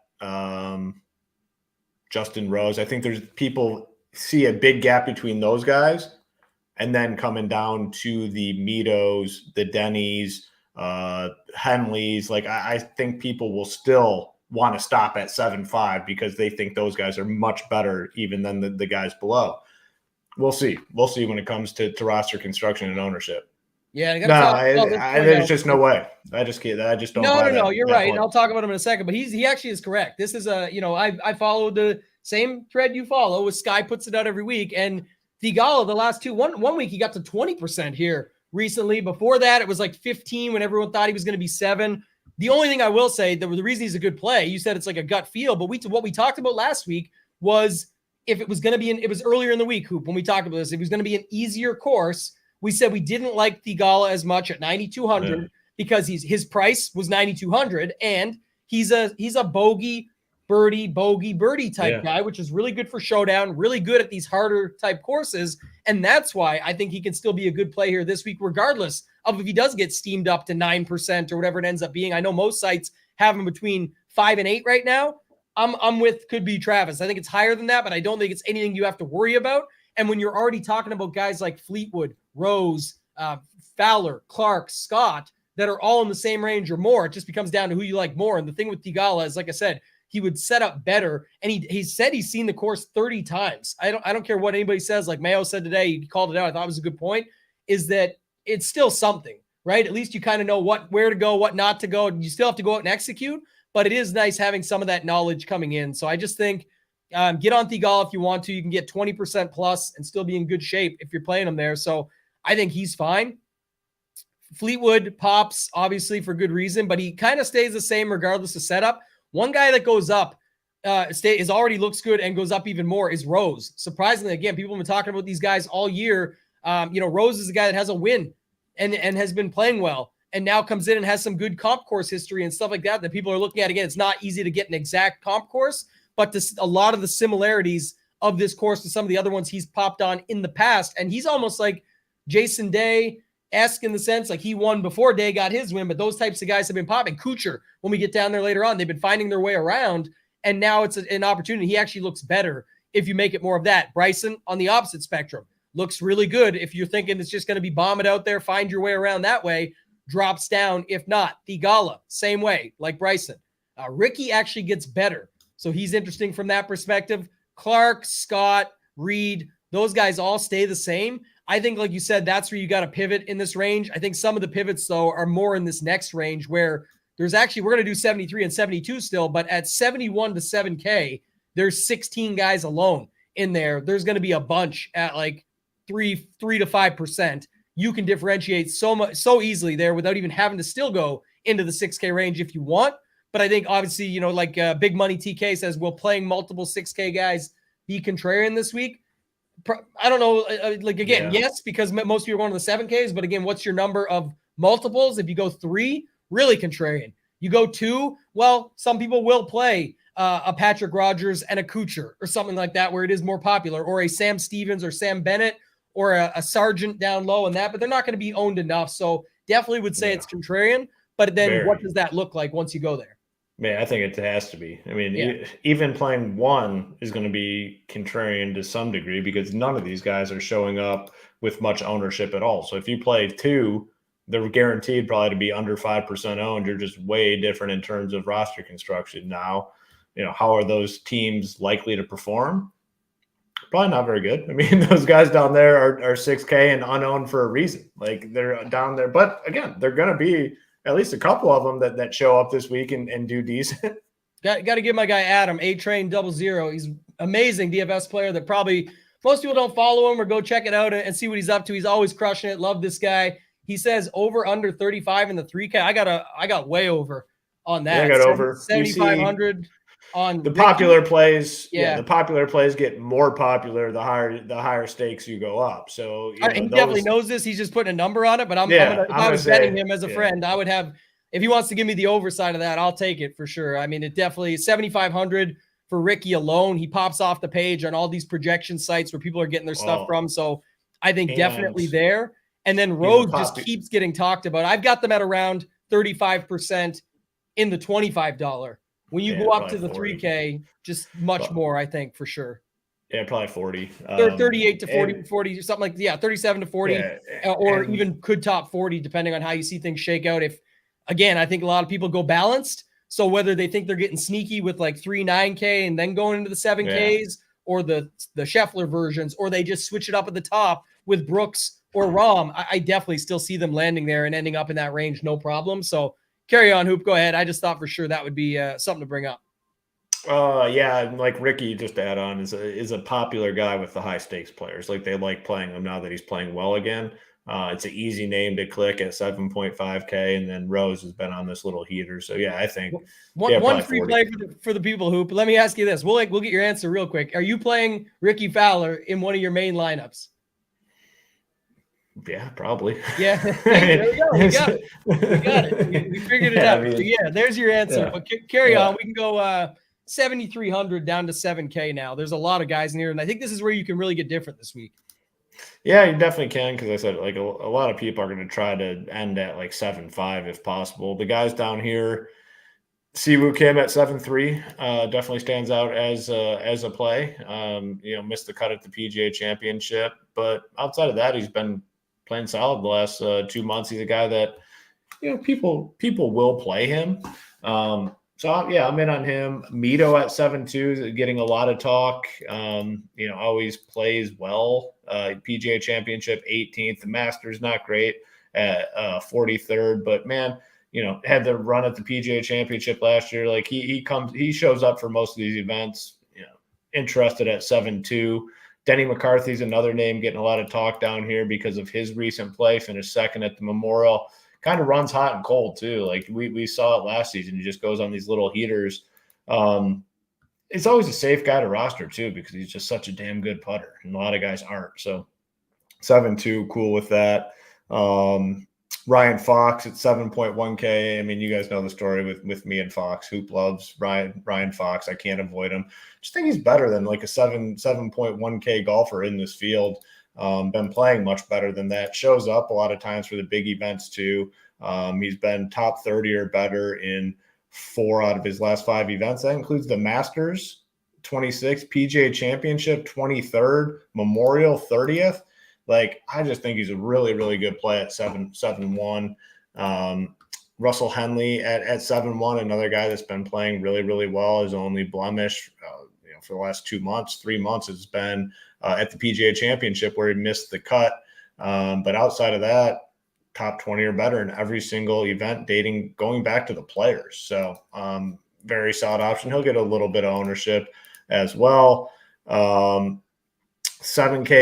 Justin Rose. I think there's people see a big gap between those guys, and then coming down to the Mitos, the Denny's, Henleys. Like I think people will still want to stop at 7-5 because they think those guys are much better even than the guys below. We'll see when it comes to roster construction and ownership. Yeah, there's just no way. I just don't. No. You're right, and I'll talk about him in a second. But he actually is correct. This is I followed the same thread you follow. With Sky puts it out every week, and Theegala the last one week he got to 20% here recently. Before that, it was like 15 when everyone thought he was going to be 7. The only thing I will say, the reason he's a good play, you said it's like a gut feel, but what we talked about last week was if it was going to be it was earlier in the week, Hoop, when we talked about this, if it was going to be an easier course. We said we didn't like Theegala as much at 9,200 because his price was 9,200, and he's a bogey birdie type guy, which is really good for showdown, really good at these harder type courses, and that's why I think he can still be a good play here this week, regardless of if he does get steamed up to 9% or whatever it ends up being. I know most sites have him between 5 and 8 right now. I'm with could be Travis. I think it's higher than that, but I don't think it's anything you have to worry about. And when you're already talking about guys like Fleetwood, Rose, Fowler, Clark, Scott, that are all in the same range or more, it just becomes down to who you like more. And the thing with Theegala is, like I said, he would set up better. And he said he's seen the course 30 times. I don't care what anybody says. Like Mayo said today, he called it out. I thought it was a good point, is that it's still something, right? At least you kind of know where to go, what not to go. You still have to go out and execute, but it is nice having some of that knowledge coming in. So I just think get on Theegala if you want to. You can get 20% plus and still be in good shape if you're playing him there. So I think he's fine. Fleetwood pops, obviously, for good reason, but he kind of stays the same regardless of setup. One guy that goes up already looks good and goes up even more is Rose. Surprisingly, again, people have been talking about these guys all year. Rose is a guy that has a win and has been playing well, and now comes in and has some good comp course history and stuff like that people are looking at. Again, it's not easy to get an exact comp course, but a lot of the similarities of this course to some of the other ones he's popped on in the past, and he's almost like Jason Day-esque in the sense, like he won before Day got his win, but those types of guys have been popping. Kuchar, when we get down there later on, they've been finding their way around, and now it's an opportunity. He actually looks better if you make it more of that. Bryson, on the opposite spectrum, looks really good. If you're thinking it's just going to be bomb it out there, find your way around that way, drops down. If not, Theegala, same way, like Bryson. Ricky actually gets better, so he's interesting from that perspective. Clark, Scott, Reed, those guys all stay the same. I think, like you said, that's where you got to pivot in this range. I think some of the pivots, though, are more in this next range where there's actually, we're going to do 73 and 72 still, but at 71 to 7K, there's 16 guys alone in there. There's going to be a bunch at like 3 to 5%. You can differentiate so easily there without even having to still go into the 6K range if you want. But I think, obviously, like Big Money TK says, will playing multiple 6K guys be contrarian this week? I don't know. Yes, because most people are going to the 7Ks. But again, what's your number of multiples? If you go 3, really contrarian. You go 2, well, some people will play a Patrick Rogers and a Kuchar or something like that, where it is more popular, or a Sam Stevens or Sam Bennett or a Sargent down low and that, but they're not going to be owned enough. So definitely would say it's contrarian. But then what does that look like once you go there? Man, I think it has to be. I mean, even playing 1 is going to be contrarian to some degree because none of these guys are showing up with much ownership at all. So if you play 2, they're guaranteed probably to be under 5% owned. You're just way different in terms of roster construction. Now, how are those teams likely to perform? Probably not very good. I mean, those guys down there are 6K and unowned for a reason. Like, they're down there. But again, they're going to be at least a couple of them that show up this week and do decent. Got to give my guy Adam, A-Train 00. He's amazing DFS player that probably most people don't follow him or go check it out and see what he's up to. He's always crushing it. Love this guy. He says over under 35 in the 3K. I got way over on that. I got over 7,500. on the Ricky. popular plays. Yeah. The popular plays get more popular the higher stakes you go up. So he definitely knows this. He's just putting a number on it. But if I was betting him as a friend, I would have. If he wants to give me the overside of that, I'll take it for sure. I mean, it definitely 7,500 for Ricky alone. He pops off the page on all these projection sites where people are getting their stuff from. So I think definitely there. And then Rose just keeps getting talked about. I've got them at around 35% in the $25. When you go up to the 40. 3K, just much more, I think, for sure. Yeah, probably 40. 38 to 40, something like 37 to 40, or even could top 40, depending on how you see things shake out. If, again, I think a lot of people go balanced. So whether they think they're getting sneaky with like 9K and then going into the 7Ks, or the Scheffler versions, or they just switch it up at the top with Brooks or Rahm, I definitely still see them landing there and ending up in that range, no problem. So carry on, Hoop. Go ahead. I just thought for sure that would be something to bring up. Like Ricky, just to add on, is a popular guy with the high stakes players. Like they like playing him now that he's playing well again. It's an easy name to click at 7.5K, and then Rose has been on this little heater. So I think one free 40. Play for the people, Hoop. Let me ask you this: we'll get your answer real quick. Are you playing Ricky Fowler in one of your main lineups? Yeah, probably. Yeah, there we go. We got it. We figured it out. I mean, so there's your answer. But carry on. We can go 7,300 down to 7K now. There's a lot of guys in here, and I think this is where you can really get different this week. Yeah, you definitely can, because I said like a lot of people are going to try to end at like 7.5 if possible. The guys down here, Siwoo Kim at 7.3 definitely stands out as a play. Missed the cut at the PGA Championship, but outside of that, he's been playing solid the last 2 months. He's a guy that people will play him. So I'm in on him. Mito at 7.2 is getting a lot of talk. Always plays well. PGA Championship 18th. The Masters not great at 43rd, but man, had the run at the PGA Championship last year. Like he shows up for most of these events. Interested at 7.2. Denny McCarthy's another name getting a lot of talk down here because of his recent play. Finished second at the Memorial. Kind of runs hot and cold too. Like we saw it last season. He just goes on these little heaters. It's always a safe guy to roster too, because he's just such a damn good putter, and a lot of guys aren't. So 7.2, cool with that. Ryan Fox at 7.1K. I mean, you guys know the story with me and Fox. Hoop loves Ryan Fox. I can't avoid him. Just think he's better than like a 7.1K golfer in this field. Been playing much better than that. Shows up a lot of times for the big events too. He's been top 30 or better in 4 out of his last 5 events. That includes the Masters 26th, PGA Championship 23rd, Memorial 30th. Like, I just think he's a really, really good play at 7.1. Russell Henley at 7.1, another guy that's been playing really, really well. His only blemish for the last 3 months has been at the PGA Championship, where he missed the cut. But outside of that, top 20 or better in every single event going back to the Players. So very solid option. He'll get a little bit of ownership as well. 7K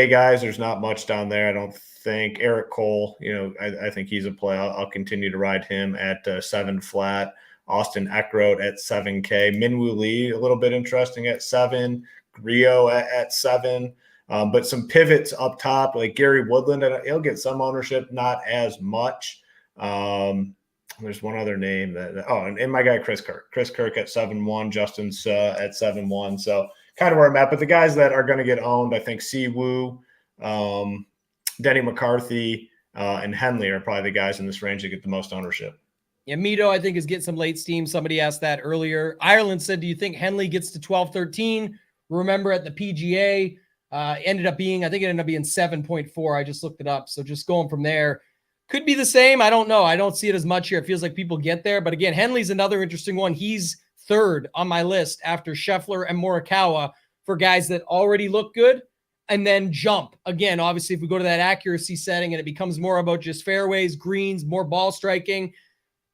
guys, there's not much down there, I don't think. Eric Cole, I think he's a play. I'll continue to ride him at 7 flat. Austin Eckroat at 7K. Minwoo Lee, a little bit interesting at 7. Griot at 7. But some pivots up top, like Gary Woodland, he'll get some ownership, not as much. There's one other name and my guy Chris Kirk at 7.1, Justin at 7.1. So kind of where I'm at. But the guys that are going to get owned, I think Siwoo, Denny McCarthy, and Henley are probably the guys in this range that get the most ownership. Yeah, Mito, I think, is getting some late steam. Somebody asked that earlier. Ireland said, do you think Henley gets to 12-13? Remember at the PGA, ended up being 7.4. I just looked it up. So just going from there. Could be the same. I don't know. I don't see it as much here. It feels like people get there. But again, Henley's another interesting one. He's third on my list after Scheffler and Morikawa for guys that already look good and then jump. Again, obviously, if we go to that accuracy setting and it becomes more about just fairways, greens, more ball striking.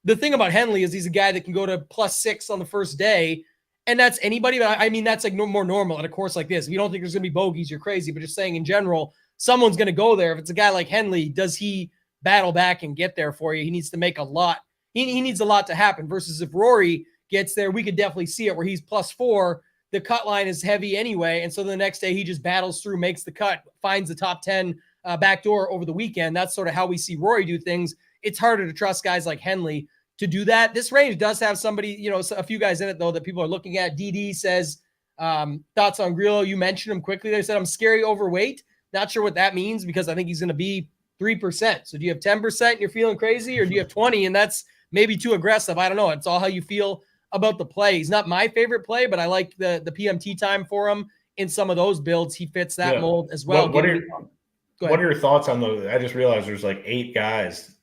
The thing about Henley is he's a guy that can go to +6 on the first day, and that's anybody. But I mean, that's like more normal at a course like this. If you don't think there's going to be bogeys, you're crazy. But just saying in general, someone's going to go there. If it's a guy like Henley, does he battle back and get there for you? He needs to make a lot. He needs a lot to happen versus if Rory gets there, we could definitely see it where he's +4. The cut line is heavy anyway. And so the next day he just battles through, makes the cut, finds the top 10 backdoor over the weekend. That's sort of how we see Rory do things. It's harder to trust guys like Henley to do that. This range does have somebody, a few guys in it though that people are looking at. DD says, thoughts on Grillo. You mentioned him quickly. They said, I'm scary overweight. Not sure what that means because I think he's going to be 3%. So do you have 10% and you're feeling crazy, or do you have 20 and that's maybe too aggressive? I don't know. It's all how you feel about the play. He's not my favorite play, but I like the PMT time for him in some of those builds. He fits that mold as well. What are your thoughts on those? I just realized there's like 8 guys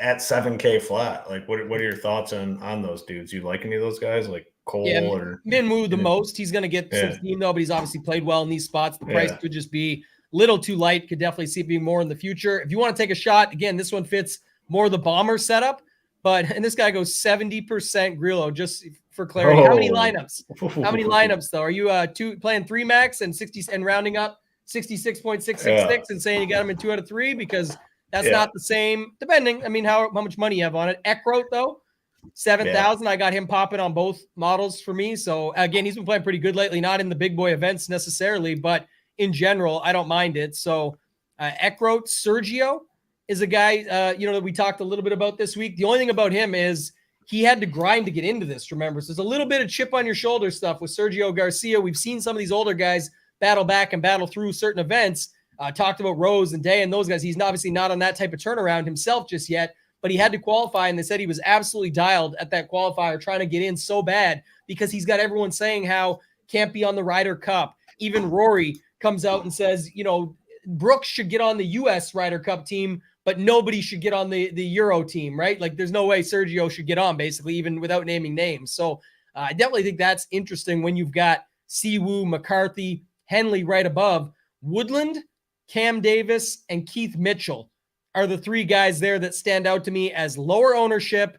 at 7K flat. Like, what are your thoughts on those dudes? You like any of those guys, like Cole or Minwoo the most? He's going to get some steam though, but he's obviously played well in these spots. The price could just be a little too light. Could definitely see it being more in the future. If you want to take a shot, again, this one fits more the bomber setup. And this guy goes 70% Grillo, just for clarity. How many lineups? How many lineups though? Are you playing 3 max and 60 and rounding up 66.666 and saying you got him in 2 out of 3? Because that's not the same, depending. I mean, how much money you have on it. Eckroat though, 7,000. I got him popping on both models for me. So again, he's been playing pretty good lately. Not in the big boy events necessarily, but in general, I don't mind it. So Eckroat, Sergio is a guy, that we talked a little bit about this week. The only thing about him is he had to grind to get into this, remember? So there's a little bit of chip on your shoulder stuff with Sergio Garcia. We've seen some of these older guys battle back and battle through certain events. Talked about Rose and Day and those guys. He's obviously not on that type of turnaround himself just yet, but he had to qualify, and they said he was absolutely dialed at that qualifier trying to get in so bad because he's got everyone saying how can't be on the Ryder Cup. Even Rory comes out and says, Brooks should get on the U.S. Ryder Cup team, but nobody should get on the Euro team, right? Like there's no way Sergio should get on, basically, even without naming names. So I definitely think that's interesting when you've got Siwoo, McCarthy, Henley right above. Woodland, Cam Davis, and Keith Mitchell are the 3 guys there that stand out to me as lower ownership.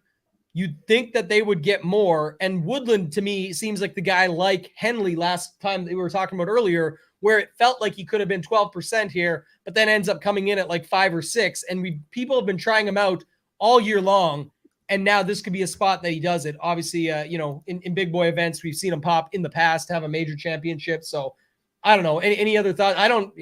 You'd think that they would get more. And Woodland, to me, seems like the guy like Henley last time that we were talking about earlier, where it felt like he could have been 12% here, but then ends up coming in at like 5 or 6. And people have been trying him out all year long. And now this could be a spot that he does it. Obviously, in big boy events, we've seen him pop in the past, have a major championship. So I don't know. Any other thoughts?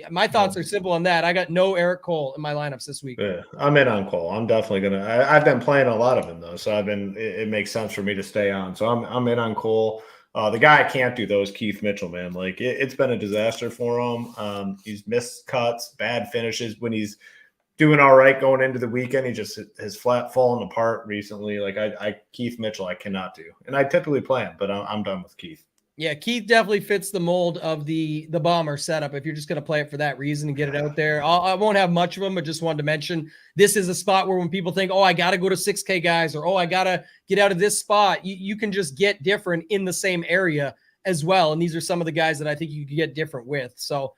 My thoughts are simple on that. I got no Eric Cole in my lineups this week. Yeah, I'm in on Cole. I'm definitely I've been playing a lot of him though. So it makes sense for me to stay on. So I'm in on Cole. The guy I can't do though is Keith Mitchell, man. Like it's been a disaster for him. He's missed cuts, bad finishes when he's doing all right going into the weekend. He just has flat fallen apart recently. Like Keith Mitchell, I cannot do. And I typically play him, but I'm done with Keith. Yeah, Keith definitely fits the mold of the bomber setup if you're just going to play it for that reason and get it out there. I won't have much of them, but just wanted to mention this is a spot where when people think, I got to go to 6K guys, or, I got to get out of this spot, you can just get different in the same area as well. And these are some of the guys that I think you could get different with. So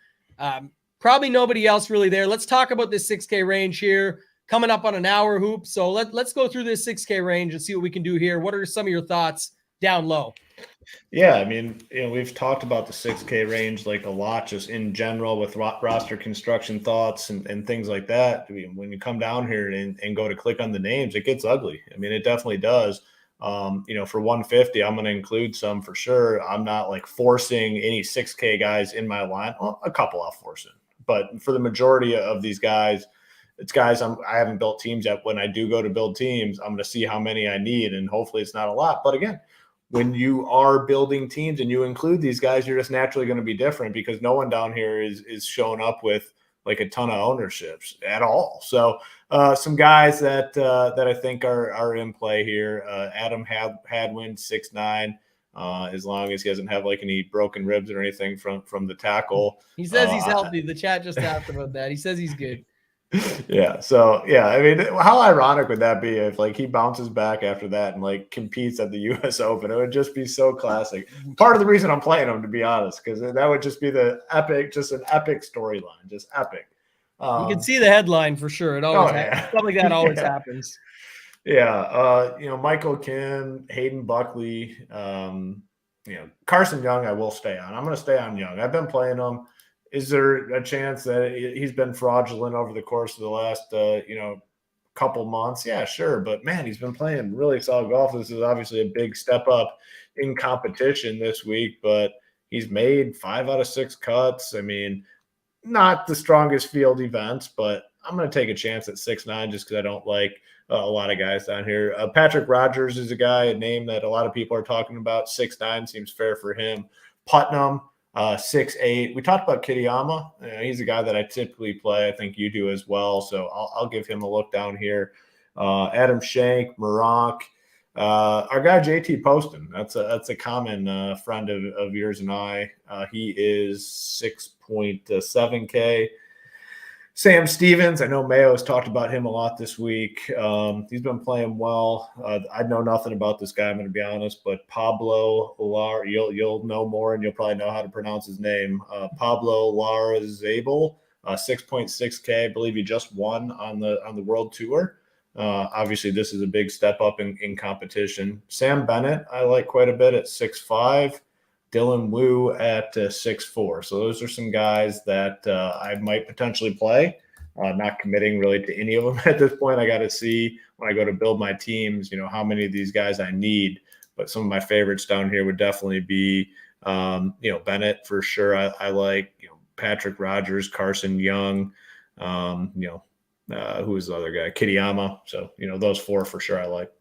probably nobody else really there. Let's talk about this 6K range here coming up on an hour hoop. So let's go through this 6K range and see what we can do here. What are some of your thoughts down low? Yeah, I mean, we've talked about the 6K range like a lot, just in general with roster construction thoughts and things like that. I mean, when you come down here and go to click on the names, it gets ugly. I mean, it definitely does. For 150, I'm going to include some for sure. I'm not like forcing any 6K guys in my line. Well, a couple I'll force in, but for the majority of these guys, it's guys I haven't built teams yet. When I do go to build teams, I'm going to see how many I need, and hopefully it's not a lot. But again, when you are building teams and you include these guys, you're just naturally going to be different because no one down here is showing up with like a ton of ownerships at all. So some guys that I think are in play here. Adam Hadwin, 6'9", as long as he doesn't have like any broken ribs or anything from the tackle. He says he's healthy. The chat just asked about that. He says he's good. Yeah. So yeah, I mean, how ironic would that be if like he bounces back after that and like competes at the U.S. Open? It would just be so classic. Part of the reason I'm playing him, to be honest, because that would just be an epic storyline, just epic. You can see the headline for sure. It always happens. Stuff like that always happens. Yeah. Michael Kim, Hayden Buckley, Carson Young, I will stay on. I'm going to stay on Young. I've been playing him. Is there a chance that he's been fraudulent over the course of the last, couple months, yeah, sure. But man, he's been playing really solid golf. This is obviously a big step up in competition this week, but he's made 5 out of 6 cuts. I mean, not the strongest field events, but I'm going to take a chance at 6'9" just because I don't like a lot of guys down here. Patrick Rogers is a name that a lot of people are talking about. 6'9" seems fair for him. Putnam, 6'8". We talked about Kitayama. He's a guy that I typically play. I think you do as well. So I'll give him a look down here. Adam Shank, Moronk, our guy JT Poston. That's a common friend of yours and I. He is 6.7K. Sam Stevens, I know Mayo has talked about him a lot this week. He's been playing well. I know nothing about this guy, I'm going to be honest, but Pablo Lar, you'll know more, and you'll probably know how to pronounce his name. Pablo Larrazabal, 6.6K. I believe he just won on the World Tour. Obviously, this is a big step up in competition. Sam Bennett, I like quite a bit at 6'5". Dylan Wu at 6'4". So those are some guys that I might potentially play. Not committing really to any of them at this point. I got to see when I go to build my teams, how many of these guys I need. But some of my favorites down here would definitely be, Bennett for sure. I like, Patrick Rogers, Carson Young, who is the other guy? Kitayama. So, those 4 for sure I like.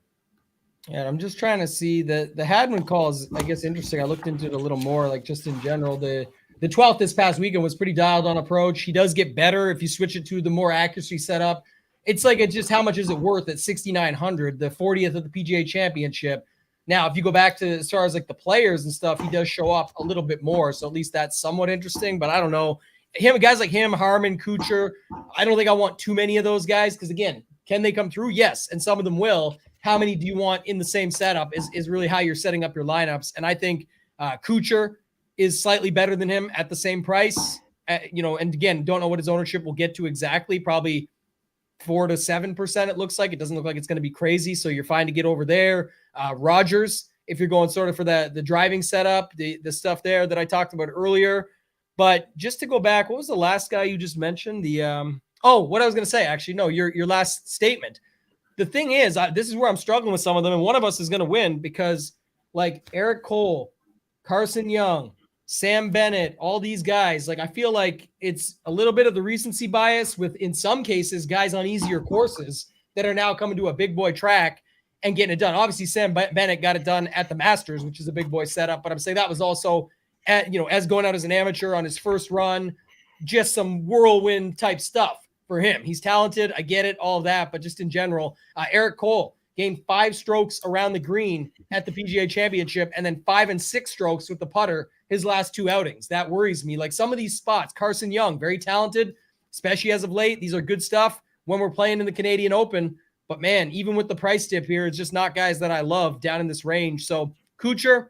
Yeah, I'm just trying to see the Hadwin call is, I guess, interesting. I looked into it a little more, like just in general. The 12th this past weekend was pretty dialed on approach. He does get better if you switch it to the more accuracy setup. It's just how much is it worth at 6,900, the 40th of the PGA Championship. Now, if you go back to as far as like the players and stuff, he does show up a little bit more. So at least that's somewhat interesting. But I don't know. Guys like him, Harmon, Kuchar, I don't think I want too many of those guys because, again, can they come through? Yes, and some of them will. How many do you want in the same setup is really how you're setting up your lineups. And I think Kuchar is slightly better than him at the same price. And again, don't know what his ownership will get to exactly. Probably 4 to 7%. It looks like. It doesn't look like it's going to be crazy. So you're fine to get over there. Rogers, if you're going sort of for the driving setup, the stuff there that I talked about earlier. But just to go back, what was the last guy you just mentioned? What I was going to say, actually, no, your last statement. The thing is, this is where I'm struggling with some of them, and one of us is going to win because, like Eric Cole, Carson Young, Sam Bennett, all these guys, I feel like it's a little bit of the recency bias with, in some cases, guys on easier courses that are now coming to a big boy track and getting it done. Obviously, Sam Bennett got it done at the Masters, which is a big boy setup, but I'm saying that was also, as going out as an amateur on his first run, just some whirlwind type stuff. For him, he's talented. I get it, all of that, but just in general, Eric Cole gained 5 strokes around the green at the PGA Championship, and then 5 and 6 strokes with the putter his last 2 outings. That worries me. Like some of these spots, Carson Young, very talented, especially as of late. These are good stuff when we're playing in the Canadian Open. But man, even with the price dip here, it's just not guys that I love down in this range. So Kuchar,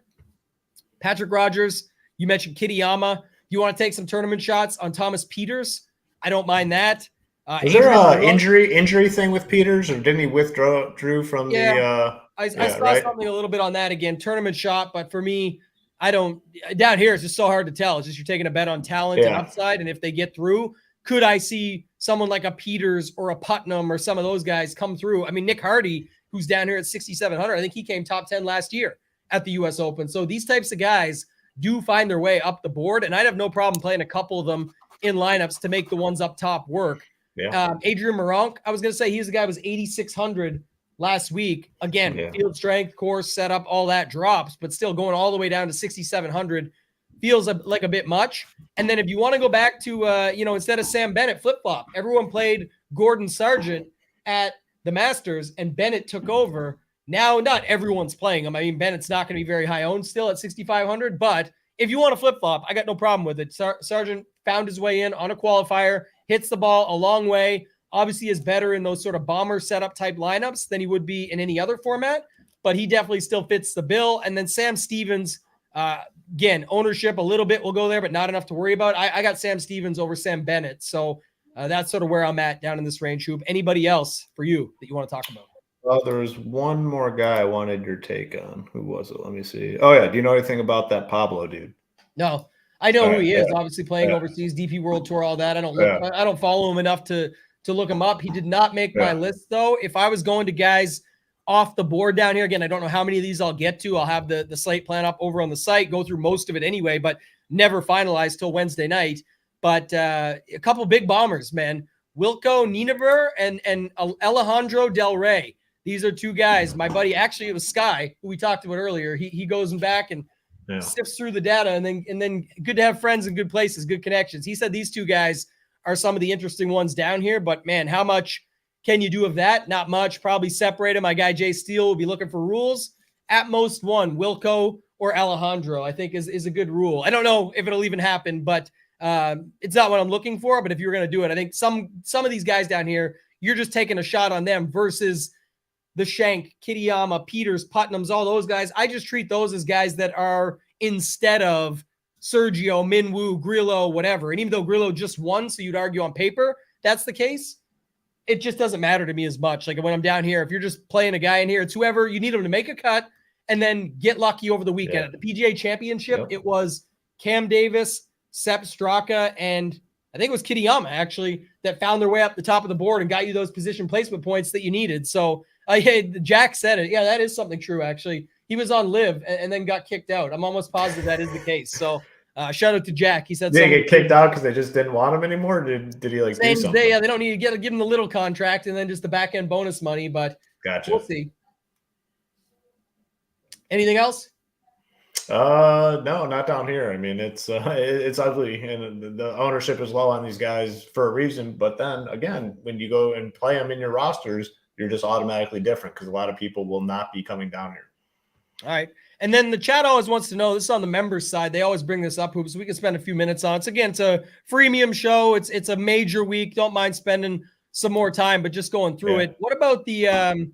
Patrick Rogers, you mentioned Kitayama. You want to take some tournament shots on Thomas Peters? I don't mind that. Was there an injury thing with Peters, or didn't he withdrew from the? I saw something a little bit on that again. Tournament shot, but for me, I don't. Down here, it's just so hard to tell. It's just you're taking a bet on talent and upside, and if they get through, could I see someone like a Peters or a Putnam or some of those guys come through? I mean, Nick Hardy, who's down here at 6,700, I think he came top 10 last year at the U.S. Open. So these types of guys do find their way up the board, and I'd have no problem playing a couple of them in lineups to make the ones up top work. Yeah. Adrian Moronk, I was going to say he's the guy who was 8,600 last week. Again, field strength, course, setup, all that drops, but still going all the way down to 6,700 feels like a bit much. And then if you want to go back to, instead of Sam Bennett, flip-flop. Everyone played Gordon Sargent at the Masters, and Bennett took over. Now, not everyone's playing him. I mean, Bennett's not going to be very high owned still at 6,500, but if you want to flip-flop, I got no problem with it. Sargent found his way in on a qualifier, hits the ball a long way, obviously is better in those sort of bomber setup type lineups than he would be in any other format, but he definitely still fits the bill. And then Sam Stevens, again, ownership a little bit will go there, but not enough to worry about. I got Sam Stevens over Sam Bennett. So that's sort of where I'm at down in this range, Hoop. Anybody else for you that you want to talk about? Well, there was one more guy I wanted your take on. Who was it? Let me see. Oh, yeah. Do you know anything about that Pablo dude? No. I know who he is, obviously playing overseas, DP World Tour, all that. I don't follow him enough to to look him up. He did not make my list, though. If I was going to guys off the board down here, again, I don't know how many of these I'll get to. I'll have the slate plan up over on the site, go through most of it anyway, but never finalized till Wednesday night. But a couple big bombers, man. Wilco Nienaber and Alejandro Del Rey. These are two guys. My buddy, actually, it was Sky, who we talked about earlier. He goes back and sifts through the data, and then good to have friends in good places, good connections. He said these two guys are some of the interesting ones down here. But man, how much can you do of that? Not much. Probably separate him. My guy Jay Steele will be looking for rules. At most one, Wilco or Alejandro, I think is a good rule. I don't know if it'll even happen, but it's not what I'm looking for. But if you're going to do it, I think some of these guys down here, you're just taking a shot on them versus the Shank, Kitayama, Peters, Putnams, all those guys. I just treat those as guys that are instead of Sergio, Minwoo, Grillo, whatever. And even though Grillo just won, so you'd argue on paper that's the case, it just doesn't matter to me as much. Like when I'm down here, if you're just playing a guy in here, it's whoever you need him to make a cut and then get lucky over the weekend. At the PGA Championship, it was Cam Davis, Sepp Straka, and I think it was Kitayama actually that found their way up the top of the board and got you those position placement points that you needed. So Jack said it. Yeah, that is something true, actually. He was on live and then got kicked out. I'm almost positive that is the case. So shout out to Jack. He said, did he get kicked out because they just didn't want him anymore? Did he like do something? They don't need to give him the little contract and then just the back end bonus money, but gotcha. We'll see. Anything else? No, not down here. I mean, it's ugly, and the ownership is low on these guys for a reason. But then again, when you go and play them in your rosters, you're just automatically different because a lot of people will not be coming down here. All right. And then the chat always wants to know, this is on the members side. They always bring this up, Hoops. So we can spend a few minutes on it. So again, it's a freemium show. It's a major week. Don't mind spending some more time, but just going through it. What about the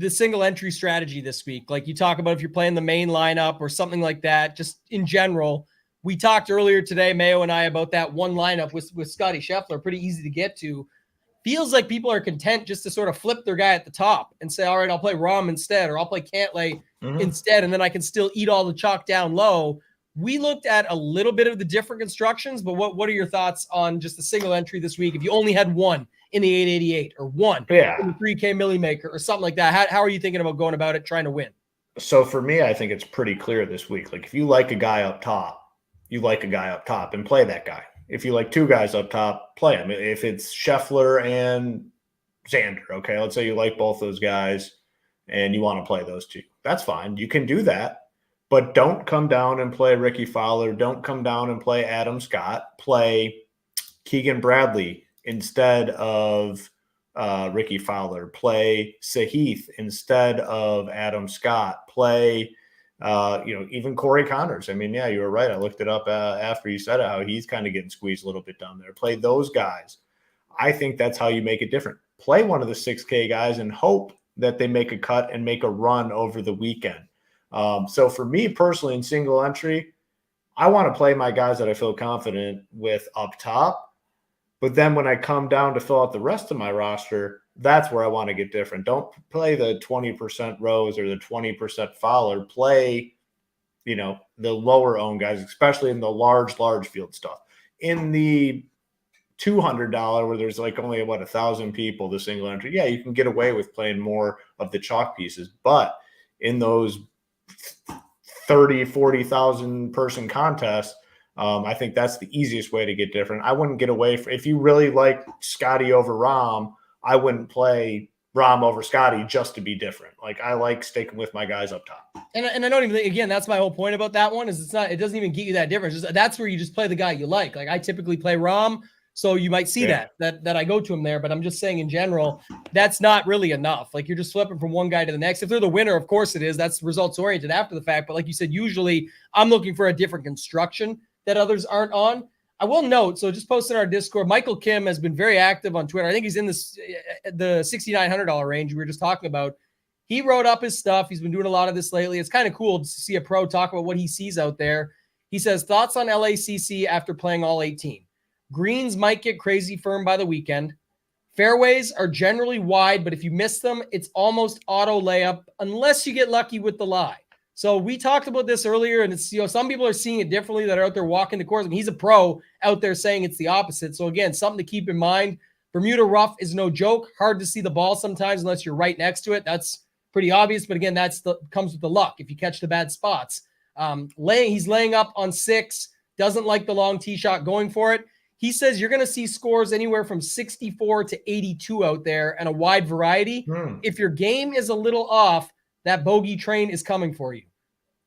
single entry strategy this week? Like you talk about if you're playing the main lineup or something like that, just in general. We talked earlier today, Mayo and I, about that one lineup with Scotty Scheffler, pretty easy to get to. Feels like people are content just to sort of flip their guy at the top and say, all right, I'll play Rahm instead, or I'll play Cantlay instead, and then I can still eat all the chalk down low. We looked at a little bit of the different constructions, but what are your thoughts on just the single entry this week? If you only had one in the 888 or one in the 3K Millie Maker or something like that, how are you thinking about going about it, trying to win? So for me, I think it's pretty clear this week. Like if you like a guy up top, you like a guy up top and play that guy. If you like two guys up top, play them. If it's Scheffler and Xander, okay, let's say you like both those guys and you want to play those two. That's fine. You can do that, but don't come down and play Ricky Fowler. Don't come down and play Adam Scott. Play Keegan Bradley instead of Ricky Fowler. Play Sahith instead of Adam Scott. Play even Corey Connors. I mean, yeah, you were right. I looked it up after you said it, how he's kind of getting squeezed a little bit down there. Play those guys. I think that's how you make it different. Play one of the 6K guys and hope that they make a cut and make a run over the weekend. So for me personally in single entry, I want to play my guys that I feel confident with up top. But then when I come down to fill out the rest of my roster, that's where I want to get different. Don't play the 20% Rose or the 20% Fowler. Play, the lower owned guys, especially in the large field stuff. In the $200 where there's like only 1,000 people, the single entry, yeah, you can get away with playing more of the chalk pieces. But in those 30,000-40,000 person contests, I think that's the easiest way to get different. I wouldn't get away from, if you really like Scotty over Rahm, I wouldn't play Rahm over Scotty just to be different. Like I like sticking with my guys up top. And I don't even think, again, that's my whole point about that one is it doesn't even get you that difference. That's where you just play the guy you like. Like I typically play Rahm. So you might see that I go to him there, but I'm just saying in general, that's not really enough. Like you're just flipping from one guy to the next. If they're the winner, of course it is. That's results oriented after the fact. But like you said, usually I'm looking for a different construction that others aren't on. I will note, so just posted in our Discord, Michael Kim has been very active on Twitter. I think he's in the $6,900 range we were just talking about. He wrote up his stuff. He's been doing a lot of this lately. It's kind of cool to see a pro talk about what he sees out there. He says, thoughts on LACC after playing all 18. Greens might get crazy firm by the weekend. Fairways are generally wide, but if you miss them, it's almost auto layup unless you get lucky with the lie. So we talked about this earlier, and it's, some people are seeing it differently that are out there walking the course. I mean, he's a pro out there saying it's the opposite. So again, something to keep in mind. Bermuda rough is no joke. Hard to see the ball sometimes unless you're right next to it. That's pretty obvious. But again, comes with the luck if you catch the bad spots. He's laying up on 6, doesn't like the long tee shot, going for it. He says you're going to see scores anywhere from 64 to 82 out there and a wide variety. If your game is a little off, that bogey train is coming for you.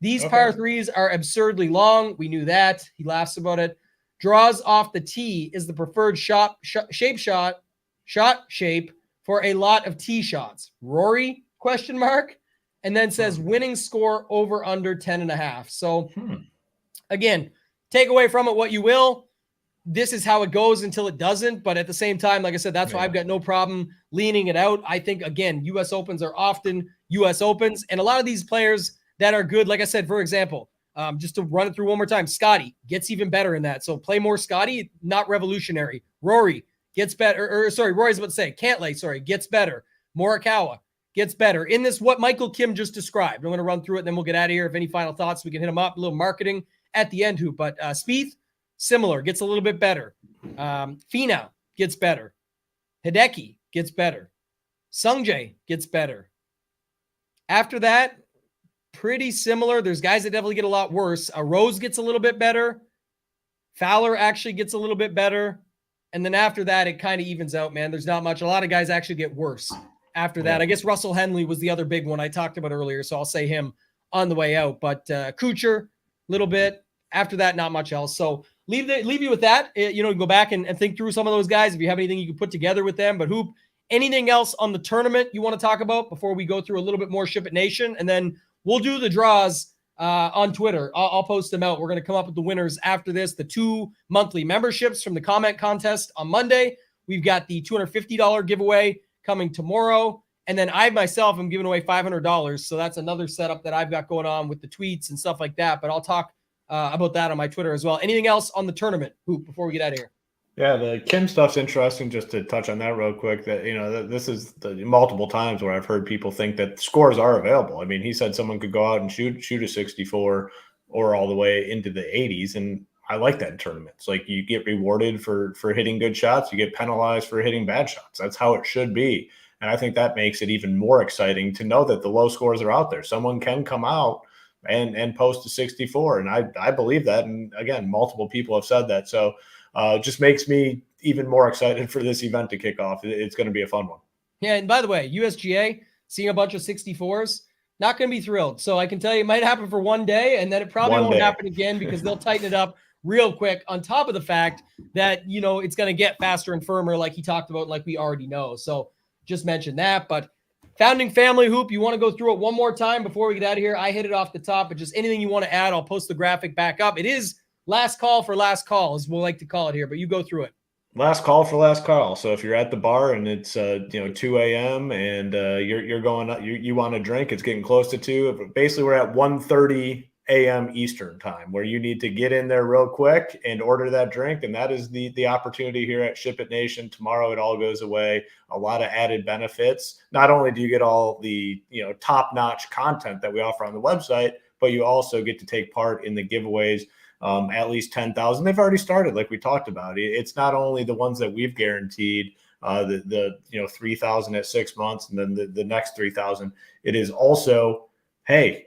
These par 3s are absurdly long. We knew that. He laughs about it. Draws off the tee is the preferred shot shape for a lot of tee shots. Rory, ? And then says winning score over under 10.5. So again, take away from it what you will. This is how it goes until it doesn't. But at the same time, like I said, that's why I've got no problem leaning it out. I think, again, U.S. Opens are often U.S. Opens. And a lot of these players that are good, like I said, for example, just to run it through one more time, Scotty gets even better in that. So play more Scotty, not revolutionary. Rory gets better. Rory's about to say, Cantlay, gets better. Morikawa gets better. In this, what Michael Kim just described. I'm going to run through it, then we'll get out of here. If any final thoughts, we can hit them up. A little marketing at the end, Hoop. But Spieth, similar, gets a little bit better. Finau gets better. Hideki gets better. Sungjae gets better. After that, pretty similar. There's guys that definitely get a lot worse. Rose gets a little bit better. Fowler actually gets a little bit better. And then after that, it kind of evens out, man. There's not much. A lot of guys actually get worse after that. I guess Russell Henley was the other big one I talked about earlier, so I'll say him on the way out. But Kuchar, a little bit. After that, not much else. So leave you with that. Go back and think through some of those guys if you have anything you can put together with them. But Hoop, anything else on the tournament you want to talk about before we go through a little bit more Ship It Nation? And then we'll do the draws on Twitter. I'll post them out. We're going to come up with the winners after this. The 2 monthly memberships from the comment contest on Monday. We've got the $250 giveaway coming tomorrow. And then I myself am giving away $500. So that's another setup that I've got going on with the tweets and stuff like that. But I'll talk about that on my Twitter as well. Anything else on the tournament, Hoop, before we get out of here? Yeah, the Kim stuff's interesting. Just to touch on that real quick, that this is the multiple times where I've heard people think that scores are available. I mean, he said someone could go out and shoot a 64 or all the way into the 80s, and I like that in tournaments. Like, you get rewarded for hitting good shots, you get penalized for hitting bad shots. That's how it should be, and I think that makes it even more exciting to know that the low scores are out there. Someone can come out and post a 64, and I believe that. And again, multiple people have said that, so. Just makes me even more excited for this event to kick off. It's going to be a fun one. Yeah, and by the way, USGA, seeing a bunch of 64s, not going to be thrilled. So I can tell you it might happen for one day, and then it probably won't happen again because they'll tighten it up real quick, on top of the fact that, it's going to get faster and firmer like he talked about, like we already know. So just mention that. But Founding Family, Hoop, you want to go through it one more time before we get out of here? I hit it off the top, but just anything you want to add, I'll post the graphic back up. It is last call for last call, as we'll like to call it here, but you go through it. Last call for last call. So if you're at the bar and it's 2 a.m. and you're going up, you want a drink, it's getting close to 2. Basically, we're at 1:30 a.m. Eastern time, where you need to get in there real quick and order that drink. And that is the opportunity here at Ship It Nation. Tomorrow it all goes away. A lot of added benefits. Not only do you get all the top-notch content that we offer on the website, but you also get to take part in the giveaways. At least 10,000. They've already started, like we talked about. It's not only the ones that we've guaranteed, the 3,000 at 6 months, and then the next 3,000. It is also, hey,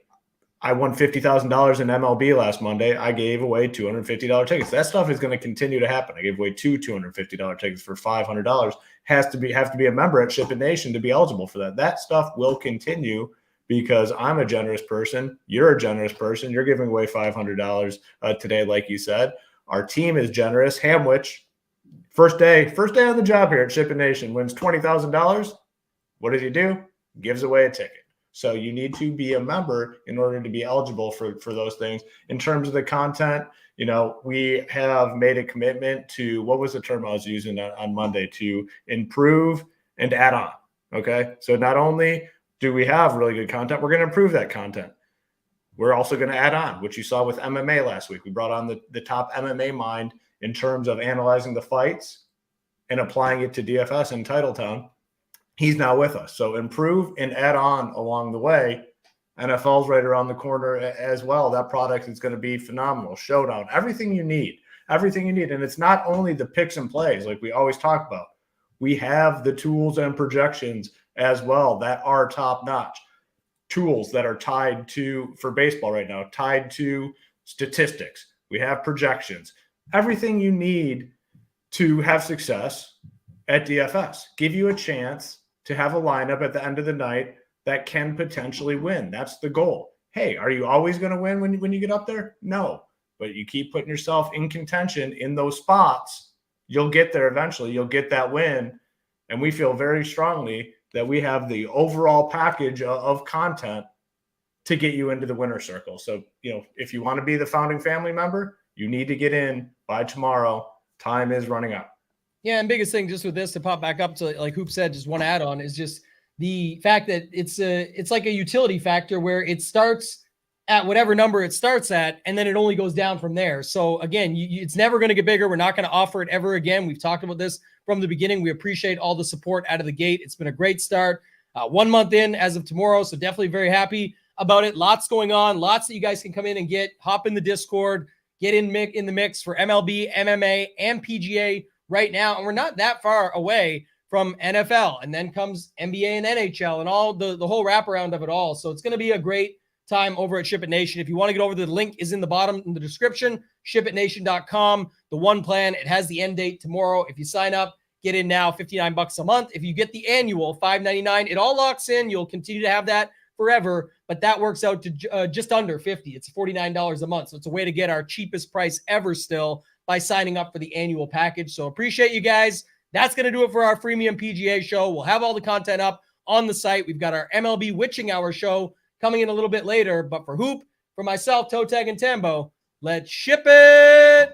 I won $50,000 in MLB last Monday. I gave away $250 tickets. That stuff is going to continue to happen. I gave away 2 $250 tickets for $500. Have to be a member at Ship It Nation to be eligible for that. That stuff will continue. Because I'm a generous person, you're a generous person. You're giving away $500 today, like you said. Our team is generous. Hamwich, first day on the job here at Ship It Nation, wins $20,000. What does he do? Gives away a ticket. So you need to be a member in order to be eligible for those things. In terms of the content, we have made a commitment to, what was the term I was using on Monday, to improve and add on. Okay, so not only do we have really good content, we're going to improve that content. We're also going to add on, which you saw with MMA last week. We brought on the top MMA mind in terms of analyzing the fights and applying it to DFS in Titletown. He's now with us. So improve and add on along the way. NFL's right around the corner as well. That product is going to be phenomenal. Showdown, everything you need. And it's not only the picks and plays like we always talk about. We have the tools and projections as well that are top notch. Tools that are tied to, for baseball right now, tied to statistics. We have projections. Everything you need to have success at DFS. Give you a chance to have a lineup at the end of the night that can potentially win. That's the goal. Hey, are you always going to win when you get up there? No. But you keep putting yourself in contention in those spots, you'll get there eventually. You'll get that win. And we feel very strongly that we have the overall package of content to get you into the winner's circle. So, if you want to be the founding family member, you need to get in by tomorrow. Time is running out. Yeah, and biggest thing just with this to pop back up to, like Hoop said, just one add-on is just the fact that it's like a utility factor where it starts at whatever number it starts at, and then it only goes down from there. So again, it's never going to get bigger. We're not going to offer it ever again. We've talked about this from the beginning. We appreciate all the support out of the gate. It's been a great start. 1 month in as of tomorrow, so definitely very happy about it. Lots going on. Lots that you guys can come in and hop in the Discord, get in the mix for MLB, MMA, and PGA right now. And we're not that far away from NFL. And then comes NBA and NHL and all the whole wraparound of it all. So it's going to be a great time over at SHIPIT Nation. If you want to get over, the link is in the bottom in the description, shipitnation.com. The one plan, it has the end date tomorrow. If you sign up, get in now, $59 a month. If you get the annual, $5.99, it all locks in. You'll continue to have that forever, but that works out to just under $50. It's $49 a month. So it's a way to get our cheapest price ever still by signing up for the annual package. So appreciate you guys. That's going to do it for our freemium PGA show. We'll have all the content up on the site. We've got our MLB Witching Hour show coming in a little bit later, but for Hoop, for myself, ToeTagginTambo, let's ship it.